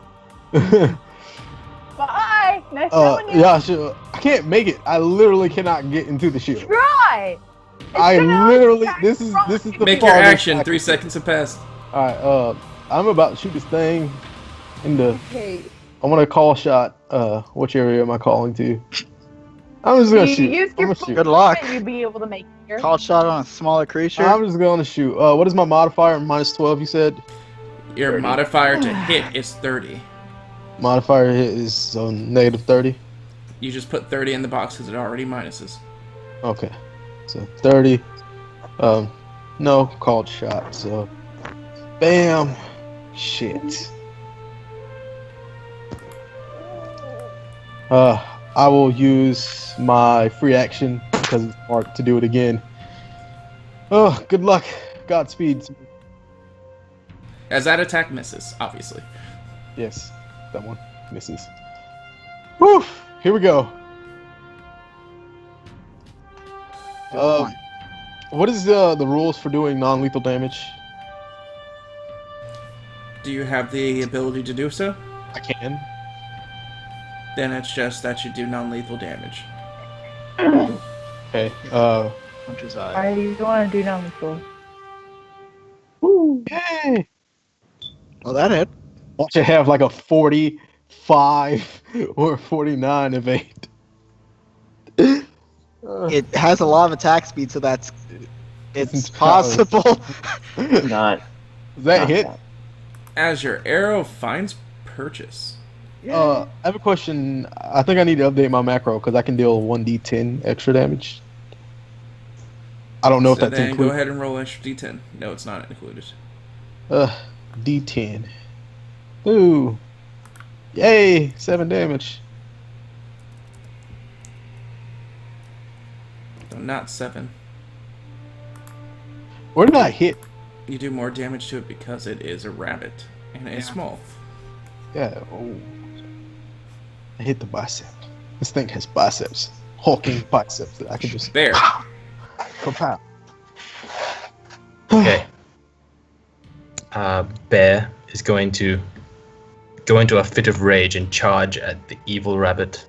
bye. Nice knowing you. Yeah, sure. I can't make it. I literally cannot get into the shield. Try. It's I gonna literally attack this is from the Make your farthest action. I 3 can- seconds have passed. Alright, I'm about to shoot this thing in the Okay. I want to call shot. Which area am I calling to? I'm just gonna You shoot. use I'm your gonna full shoot. Good luck. movement, you'll be able to make it here. Call shot on a smaller creature. I'm just gonna shoot. What is my modifier? -12, you said? Your 30. modifier to hit is 30. Modifier hit is -30. You just put 30 in the box because it already minuses. Okay. So 30. No, called shot. So, bam. Shit. I will use my free action because it's hard to do it again. Oh, good luck. Godspeed. As that attack misses, obviously. Yes, that one misses. Woo! Here we go. What is the rules for doing non-lethal damage? Do you have the ability to do so? I can. Then it's just that you do non-lethal damage. Okay. Hunter's I eye. want to do non-lethal. Yay! Well, that hit. Watch it have like a 45 or 49 evade. It has a lot of attack speed, so it's It's possible. Not. Does that not hit? that. As your arrow finds purchase. I have a question. I think I need to update my macro because I can deal 1d10 extra damage. I don't know if So that's then included. go ahead and roll extra d10. No, it's not included. D10. Ooh. Yay! 7 damage. So not 7. Where did I hit? You do more damage to it because it is a rabbit and it's small. Yeah. Oh. I hit the bicep. This thing has biceps. Hulking biceps that I can just Bear. pow. Okay. Bear is going to go into a fit of rage and charge at the evil rabbit.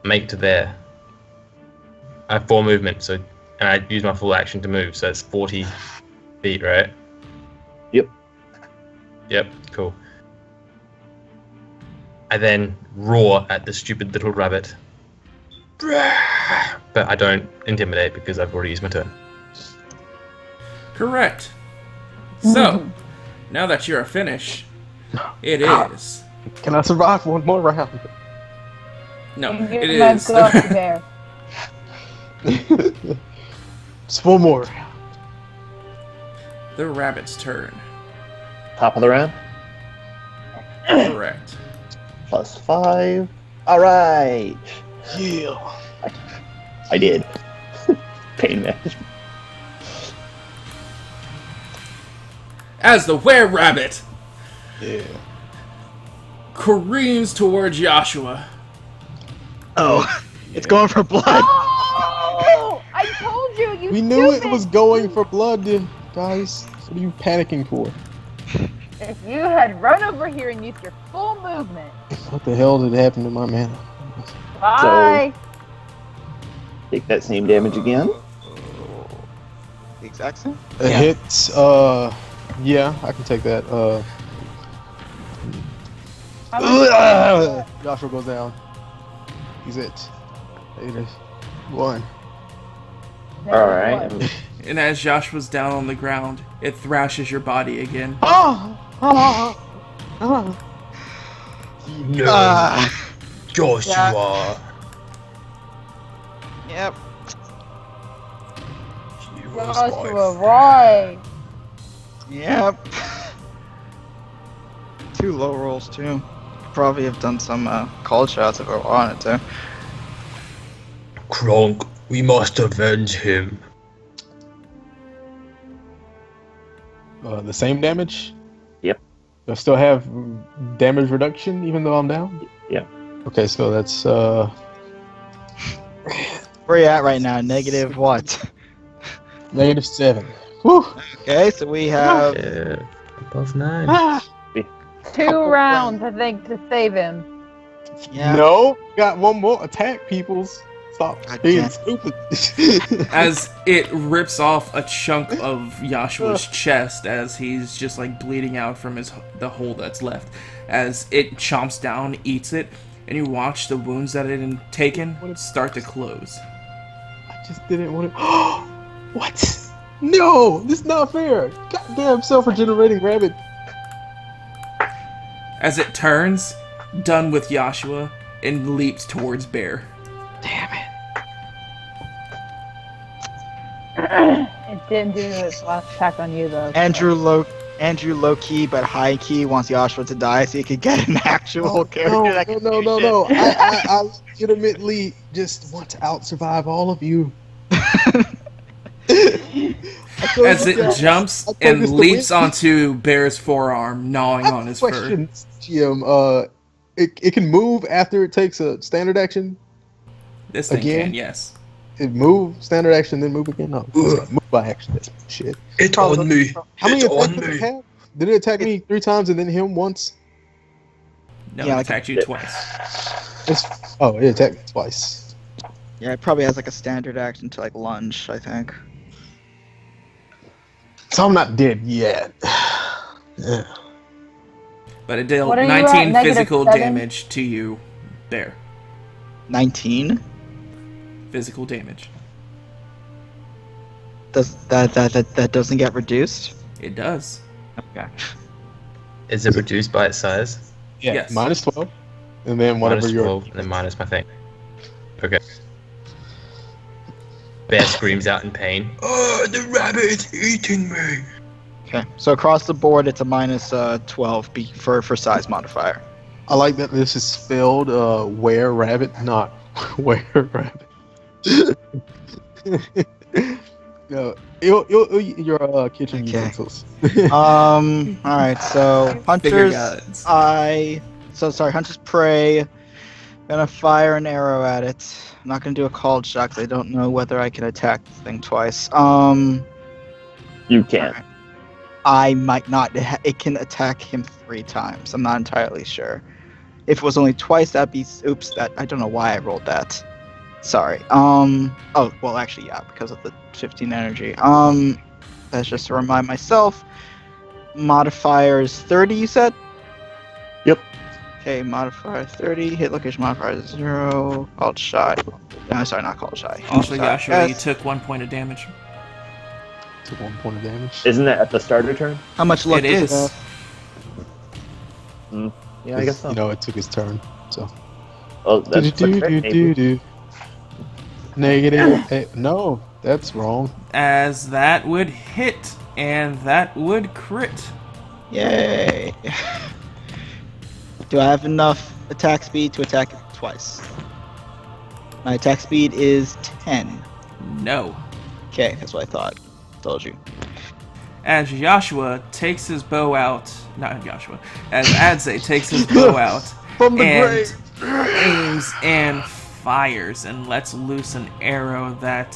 Make to there. I have 4 movement, so and I use my full action to move, so it's 40 feet, right? Yep. Yep, cool. I then roar at the stupid little rabbit. But I don't intimidate because I've already used my turn. Correct. So, now that you're finished, it is. Can I survive one more round? No, And it give my is. glove to Bear. Just one more. The rabbit's turn. Top of the round. Correct. +5. All right. Yeah. I did. Pain management. As the were-rabbit Yeah. careens towards Joshua. Oh, it's going for blood. Oh! I told you, you We knew stupid. it was going for blood, guys. What are you panicking for? If you had run over here and used your full movement. What the hell did happen to my mana? Bye. Take that same damage again. The exact same? It Yeah. hits, yeah, I can take that. Joshua goes down. He's it. 1. All right. And as Joshua's down on the ground, it thrashes your body again. Oh! No, Joshua. Yep. Joshua, Roy. Yep. 2 low rolls too. Probably have done some call shots if I wanted to. Kronk, we must avenge him. The same damage? Yep. Do I still have damage reduction even though I'm down? Yeah. Okay, so that's Where you at right now? Negative what? -7. Whew. Okay, so we have Yeah, above 9. 2 rounds, I think, to save him. yeah. No, got one more attack, peoples. Stop God being damn. stupid. As it rips off a chunk of Joshua's chest as he's just like bleeding out from the hole that's left. As it chomps down, eats it, and you watch the wounds that it had taken start to close. I just didn't want to. What? No, this is not fair. Goddamn self-regenerating rabbit. As it turns, done with Joshua, and leaps towards Bear. Damn it. It didn't do its last attack on you though. Andrew low key but high key wants Joshua to die so he could get an actual character that can do shit. No. I legitimately just want to out survive all of you. As it jumps and leaps onto Bear's forearm, gnawing on his fur. Question, Jim. It can move after it takes a standard action. This thing Again? can, yes. It move standard action, then move again. No, move by action. That's shit. It's on me. How many It's attacks on did it me. have? Did it attack me 3 times and then him once? No, Yeah, it like- attacked you twice. It attacked me twice. Yeah, it probably has like a standard action to like lunge, I think. So I'm not dead yet. Yeah. But it dealt What are you at, 19 negative physical 7? damage to you, Bear. 19? Physical damage. Does that doesn't get reduced? It does. Okay. Is it reduced by its size? Yeah. Yes. Minus 12. And then whatever Minus your 12, and then minus my thing. Okay. Bear screams out in pain. Oh, the rabbit is eating me. Okay. So across the board, it's a minus 12 for size modifier. I like that this is spelled were rabbit, not were rabbit. No, your kitchen Okay. utensils. All right. So Figure hunters, guides. hunters prey. Gonna fire an arrow at it. I'm not gonna do a called shot 'cause I don't know whether I can attack the thing twice. You can't. I might not. It can attack him 3 times. I'm not entirely sure. If it was only twice, that'd be oops. That I don't know why I rolled that. Sorry. Oh well, actually, yeah, because of the 15 energy. That's just to remind myself. Modifiers 30. You said. Yep. Okay, modifier 30. Hit location modifier 0. Called shot. No, sorry, not called shot. Also, Sorry. Yashua, you Yes. took 1 point of damage. Took 1 point of damage. Isn't that at the starter turn? How much luck It does is. it have? Yeah, I guess so. You know, it took his turn. So. Oh, that's a crit, maybe. Negative. No, that's wrong. As that would hit, and that would crit. Yay! Do I have enough attack speed to attack it twice? My attack speed is 10. No. Okay, that's what I thought. Told you. As Joshua takes his bow out, not Joshua, as Adze takes his bow out From the and grave. aims and fires and lets loose an arrow that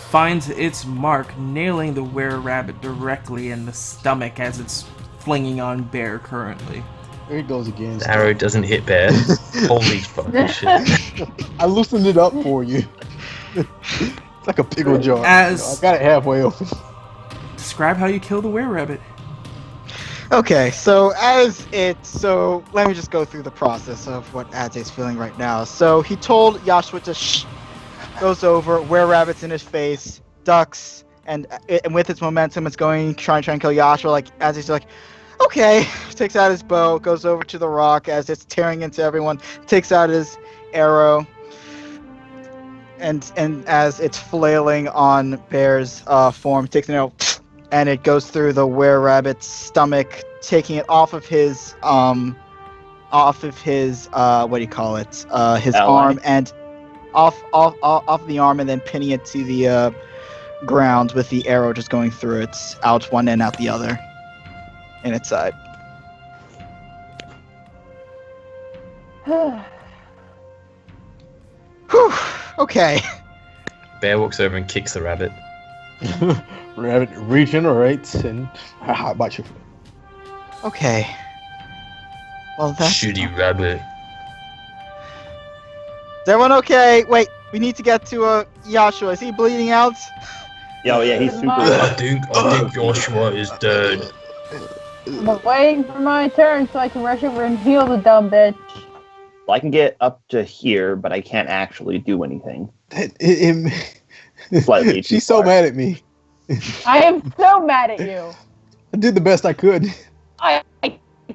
finds its mark, nailing the were-rabbit directly in the stomach as it's flinging on Bear currently. There it goes again. The arrow doesn't hit Bear. Holy fucking shit. I loosened it up for you. It's like a pickle jar. As- I got it halfway open. Describe how you kill the were-rabbit. Okay, so let me just go through the process of what Adze's feeling right now. So he told Joshua to shh, goes over, were-rabbits in his face, ducks, and with its momentum, it's going try and kill Joshua. Like Adze's like, okay, takes out his bow, goes over to the rock as it's tearing into everyone, takes out his arrow, and as it's flailing on Bear's form, takes an arrow, and it goes through the were-rabbit's stomach, taking it off of his what do you call it? His Ally. arm, and off the arm, and then pinning it to the ground with the arrow just going through it, out one and out the other, in its side. Whew. Okay. Bear walks over and kicks the rabbit. Rabbit regenerates and how about you? Okay. Well, that's... Shitty rabbit. Is everyone okay? Wait, we need to get to Joshua. Is he bleeding out? Yeah, yeah, he's super. I think Joshua is dead. I'm waiting for my turn so I can rush over and heal the dumb bitch. Well, I can get up to here, but I can't actually do anything. Slightly too She's so far. mad at me. I am so mad at you. I did the best I could. I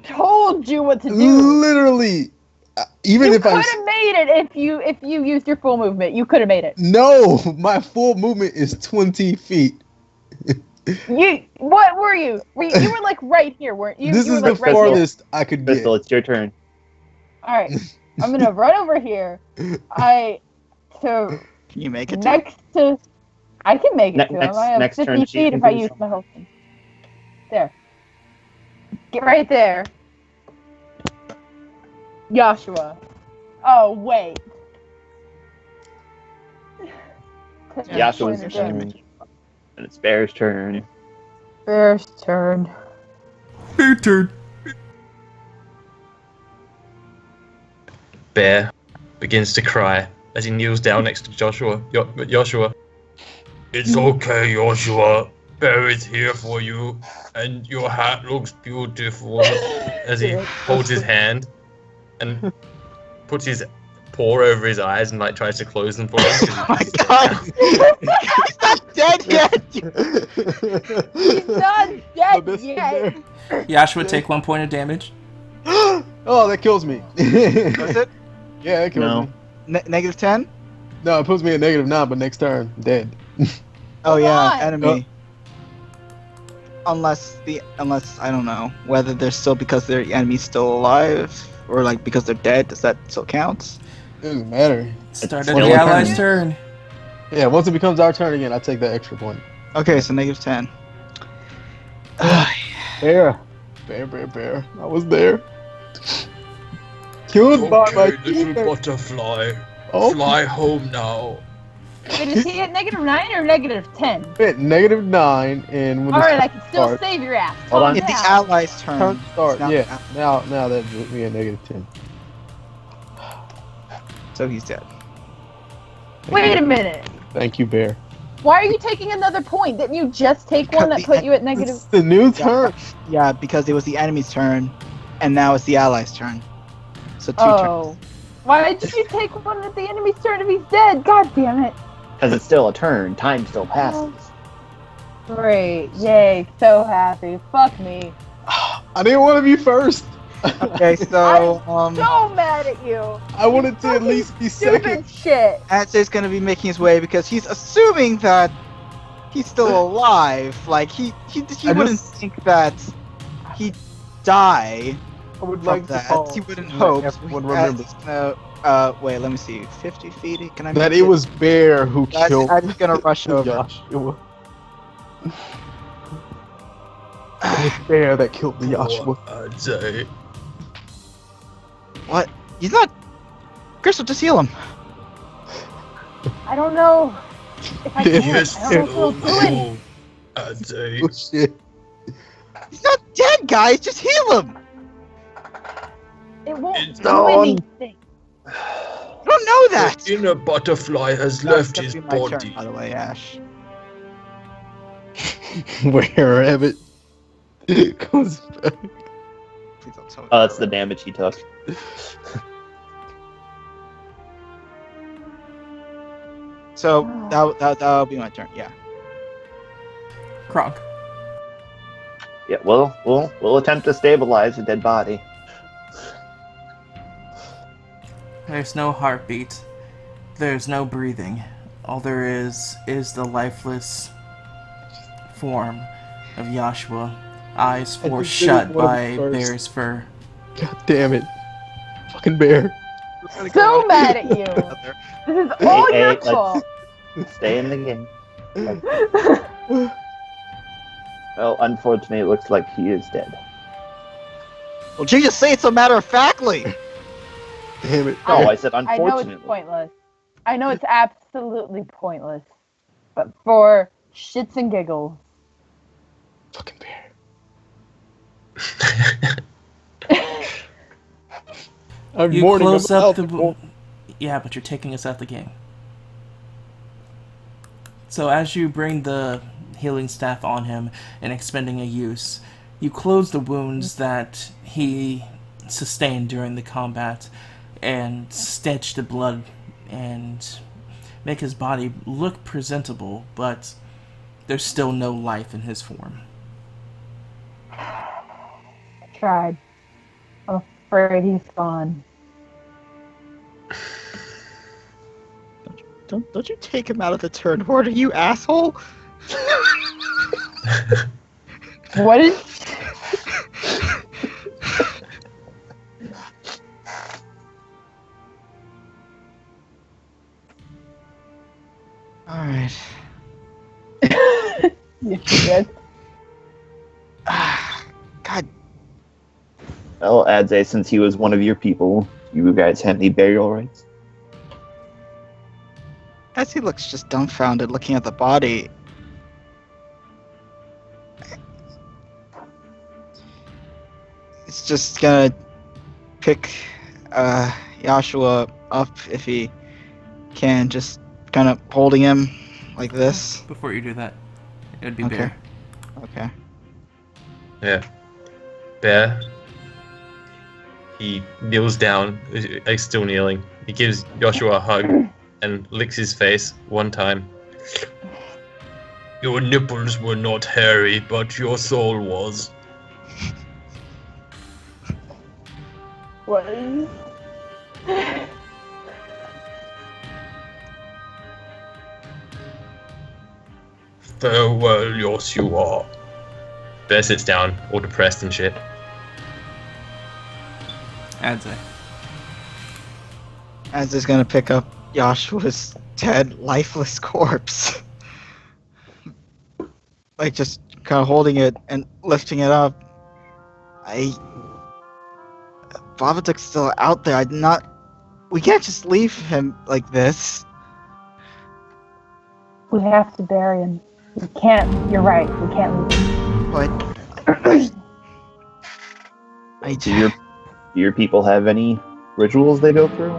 told you what to do. Literally, Even You if could I have made it if you used your full movement. You could have made it. no, my full movement is 20 feet. What were you? You were like right here, weren't you? This You were is like the right here. farthest I could get. Crystal, it's your turn. All right, I'm gonna run over here. To Can you make it? next to. I can make it to him. I have Next 50 turn, she feet can if I do use something. my whole thing. There. Get right there. Joshua. Oh wait. Yashua's turn. And it's Bear's turn. Bear's turn. Your turn. Bear begins to cry as he kneels down next to Joshua. Joshua. It's okay, Joshua. Bear is here for you, and your hat looks beautiful. As he holds his hand and puts his paw over his eyes and like tries to close them for him. Oh my god! He's not dead yet! He's not dead yet. Yashua, take 1 point of damage. Oh, that kills me. Was it? Yeah, that kills No. me. Negative 10? No, it puts me at -9, but next turn, dead. Oh Come yeah, on. enemy. Unless I don't know whether they're still because their enemy's still alive or like because they're dead. Does that still count? It doesn't matter. Start still of a the turn. allies' turn. Yeah, once it becomes our turn again, I take that extra point. Okay, so negative 10. Bear. Bear. I was there. Killed by my Okay, little teammate. butterfly. Oh, Fly home now. Wait, is he at -9 or -10? at -9, and when Alright, the I can still start, save your ass. Hold on. Calm It's the down. allies' turn. turn start, It's not yeah. the al- Now that put me at -10. So he's dead. Wait a minute. Thank you, Bear. Why are you taking another point? Didn't you just take one that put you at negative? It's the new turn. Yeah, because it was the enemy's turn, and now it's the allies' turn. So 2 Oh. turns. Why did you take one at the enemy's turn if he's dead? God damn it. Because it's still a turn. Time still passes. Great. Yay. So happy. Fuck me. I didn't want to be first. Okay, so So mad at you. I wanted to at Fucking least be Stupid second. shit. Ansei's gonna be making his way because he's assuming that he's still alive. Like he I wouldn't just- think that he'd die I would from like to that. call He wouldn't that hope. everyone remembers Wait, let me see. 50 feet? Can I that make it was Bear who killed I'm just gonna rush over. Joshua. It was Bear that killed the Joshua. I'd say. What? He's not. Crystal, just heal him. I don't know if I can. Yes, I don't know if he'll do it. no. I'd say. Oh shit. He's not dead, guys. Just heal him. It won't It's do gone. anything. You don't know that. The inner butterfly has That's left gonna his be my turn, body. by the way, Ash. Where Rabbit comes back. Please don't tell me. Oh, that's the damage he took. So that'll be my turn. Yeah. Kronk. Yeah, we'll attempt to stabilize a dead body. There's no heartbeat. There's no breathing. All there is the lifeless form of Joshua, eyes I forced just didn't shut wanna by be first. bear's fur. God damn it. Fucking Bear. So mad at you. This is all Hey, your let's- fault. Stay in the game. Well, unfortunately, it looks like he is dead. Well, you just say it so matter of factly. Damn it. No, I said I know unfortunately. it's pointless. I know it's absolutely pointless. But for shits and giggles. Fucking Bear. I'm You mourning close about up the. the Yeah, but you're taking us out the game. So as you bring the healing staff on him and expending a use, you close the wounds that he sustained during the combat and stench the blood and make his body look presentable, but there's still no life in his form. Tried. I'm afraid he's gone. Don't you take him out of the turn order, you asshole! What is? Alright. You good? God, Well, Adze, since he was one of your people, you guys have any burial rights? as he looks just dumbfounded looking at the body. He's just gonna pick Joshua up if he can, just kind of holding him like this. Before you do that, it would be Okay. Bear. Okay. Yeah. Bear. He kneels down, like still kneeling. He gives Joshua a hug and licks his face one time. Your nipples were not hairy, but your soul was. What? Farewell, Joshua. Bear sits down, all depressed and shit. Adze. As is gonna pick up Joshua's dead, lifeless corpse. Like, just kind of holding it and lifting it up. Babadook's still out there. We can't just leave him like this. We have to bury him. We can't. You're right. We can't leave him. But Do your people have any rituals they go through?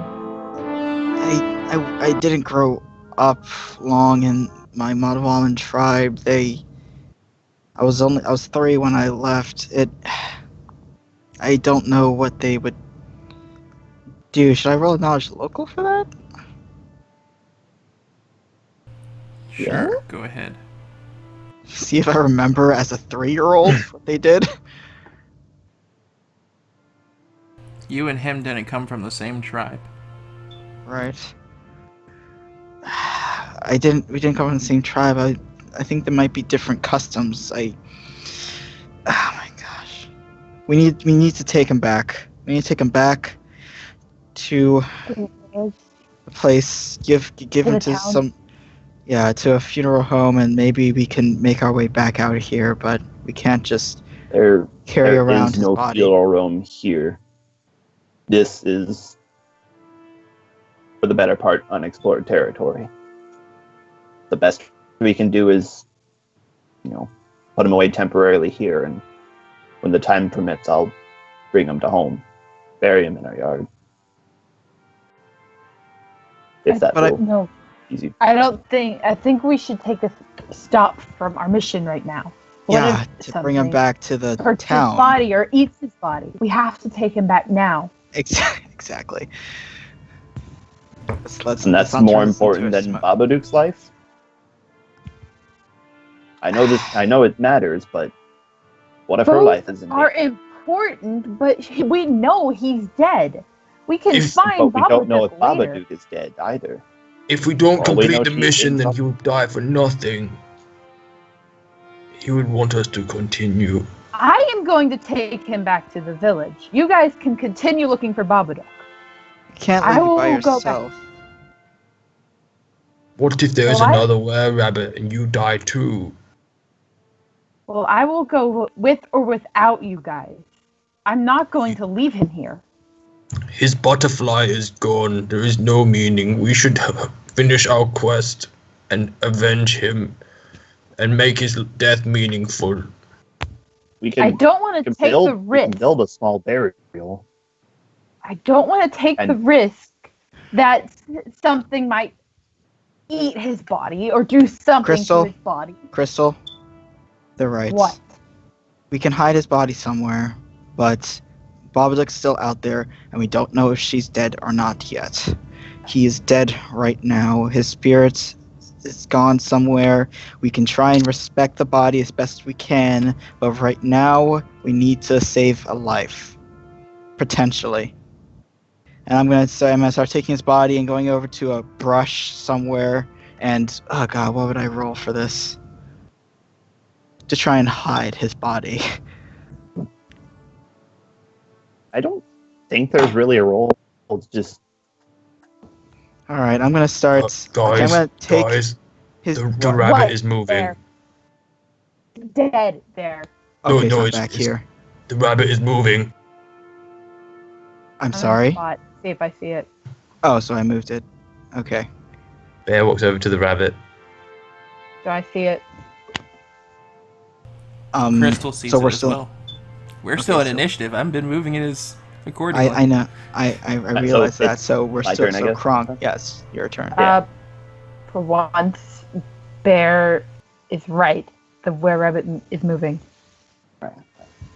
I didn't grow up long in my Madawaman tribe. I was 3 when I left. I don't know what they would do. Should I roll knowledge local for that? Sure, go ahead. See if I remember as a 3-year-old what they did. You and him didn't come from the same tribe. Right. We didn't come from the same tribe. I think there might be different customs. Oh my gosh. We need to take him back. We need to take him back to the place. Give him the to town? to a funeral home, and maybe we can make our way back out of here, but we can't just There carry around is his no body. funeral room here. This is, for the better part, unexplored territory. The best we can do is, put him away temporarily here, and when the time permits, I'll bring him to home, bury him in our yard. If that But will No, easy. I think we should take a stop from our mission right now. What Yeah, if to bring him something back to the hurts town. his body or eats his body? We have to take him back now. Exactly. Let's And that's not more turn this into important a than Babadook's life. I know it matters, but what if her Both life is in are danger? important, but we know he's dead. We can If- find But we don't know if Babadook later. Babadook is dead either. If we don't Well, we know complete the she mission, is then up- he will die for nothing. He would want us to continue. I am going to take him back to the village. You guys can continue looking for Babadook. You can't I leave you by will go back. yourself. What if there's Well, another were-rabbit and you die too? Well, I will go with or without you guys. I'm not going to leave him here. His butterfly is gone. There is no meaning. We should finish our quest and avenge him and make his death meaningful. We can, I don't want to take the we can risk. build a small burial. I don't want to take the And- risk that something might eat his body or do something Crystal? to his body. Crystal, they're right. What? We can hide his body somewhere, but Babadook's still out there, and we don't know if she's dead or not yet. He is dead right now. His spirit is gone somewhere. We can try and respect the body as best we can, but right now we need to save a life. Potentially. And I'm gonna start taking his body and going over to a brush somewhere. And oh god, what would I roll for this? To try and hide his body. I don't think there's really a role. It's just All right, I'm gonna start. Okay, I'm gonna take guys, his. the rabbit What? is moving. There. Dead there. Okay, no, so I'm it's- back it's- here. The rabbit is moving. I'm on the sorry. spot. See if I see it. Oh, so I moved it. Okay. Bear walks over to the rabbit. Do I see it? Crystal sees so it we're as still. well. We're Okay, still at so- initiative. I've been moving it as accordingly. I know. I realize so that. it's So we're my still turn, I so guess? Kronk. Yes, your turn. Yeah. For once, Bear is right. The were-rabbit is moving.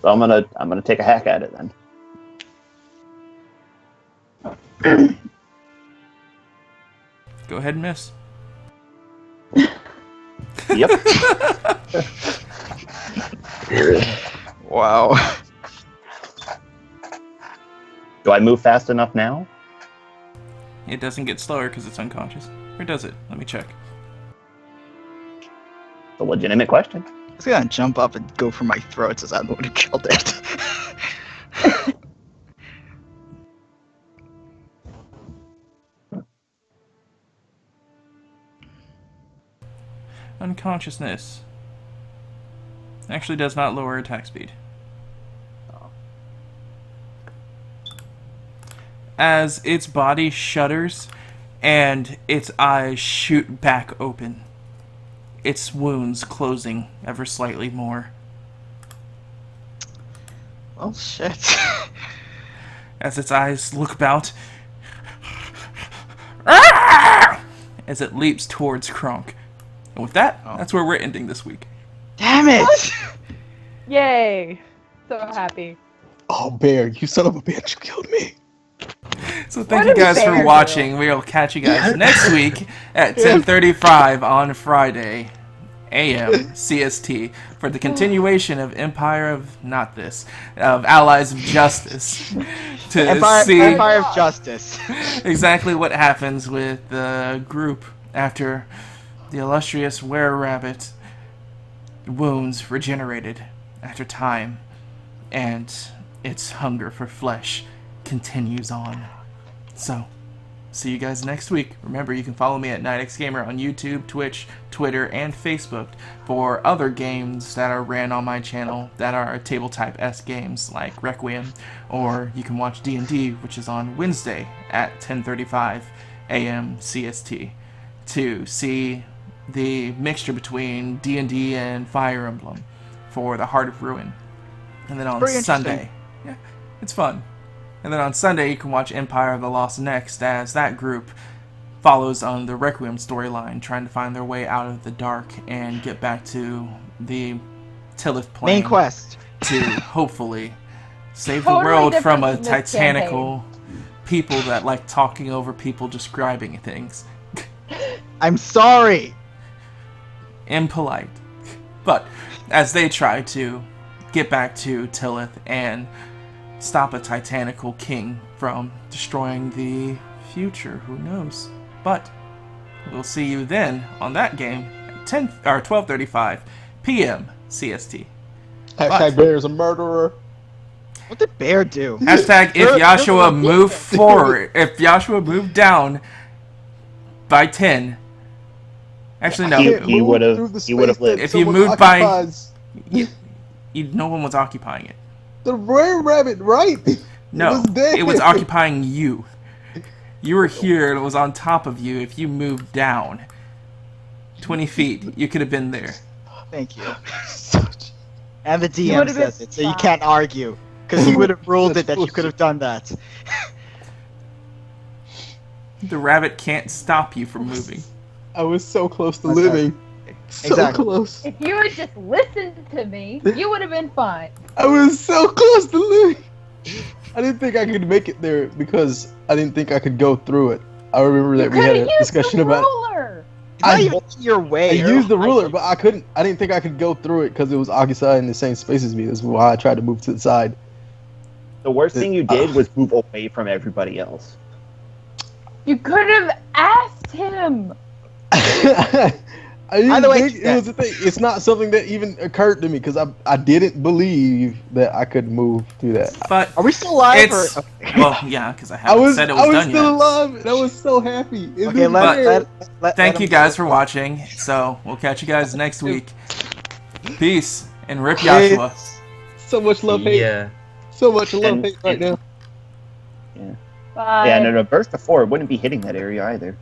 so I'm gonna take a hack at it then. Go ahead and miss. Yep. Wow. Do I move fast enough now? It doesn't get slower because it's unconscious. Or does it? Let me check. It's a legitimate question. I was gonna jump up and go for my throat as I'm the one who killed it. Unconsciousness. Actually does not lower attack speed. As its body shudders and its eyes shoot back open, its wounds closing ever slightly more. Well, shit. As its eyes look about, as it leaps towards Kronk. And with that, that's where we're ending this week. Damn it! Yay! So happy. Oh, Bear, you son of a bitch, you killed me. So thank What you did guys Bear for do? watching. We'll catch you guys next week at 10:35 on Friday AM CST for the continuation of Empire of Allies of Justice to see Empire of Justice. exactly what happens with the group after the illustrious were-rabbit wounds regenerated after time and its hunger for flesh continues on. So, see you guys next week. Remember, you can follow me at Nightxgamer on YouTube, Twitch, Twitter, and Facebook for other games that are ran on my channel that are table-type-esque games like Requiem, or you can watch D&D, which is on Wednesday at 10:35 AM CST, to see the mixture between D&D and Fire Emblem for the Heart of Ruin. And then on Very Sunday, yeah, it's fun. And then on Sunday, you can watch Empire of the Lost Next as that group follows on the Requiem storyline, trying to find their way out of the dark and get back to the Tillith plane. Main quest. To hopefully save Totally the world from a different from this titanical people that like talking over people describing things. I'm sorry. Impolite. But as they try to get back to Tillith and stop a titanical king from destroying the future, who knows? But we'll see you then on that game at 12:35 p.m. CST. Hashtag Bear's a murderer. What did Bear do? Hashtag if Joshua moved forward, if Joshua moved down by 10. Actually, no. He would have lived. If you moved by, no one was occupying it. The rare rabbit, right? No, was dead. it was occupying you. You were here, and it was on top of you. If you moved down 20 feet, you could have been there. Thank you. And the You DM would've been says it, so you fine. can't argue. Because he would have ruled it that you could have done that. The rabbit can't stop you from moving. I was so close to Okay. living. So Exactly. close. If you had just listened to me, you would have been fine. I was so close to living. I didn't think I could make it there because I didn't think I could go through it. I remember You that we could had have a used discussion the about it. ruler. It's not I- even in your I way. used the ruler, but I couldn't. I didn't think I could go through it because it was occupied in the same space as me. That's why I tried to move to the side. The worst thing you did was move away from everybody else. You could have asked him. I didn't Either way, think it was a thing. It's not something that even occurred to me because I didn't believe that I could move through that. But Are we still live? it's Or... well, yeah, because I haven't said it was done still yet. alive and I was so happy. It Okay, was let Thank him you go. guys for watching. So we'll catch you guys next week. Peace and rip Joshua. so much love hate. Yeah. So much love And- hate right now. Yeah. Bye. Yeah, and in a burst of 4, it wouldn't be hitting that area either.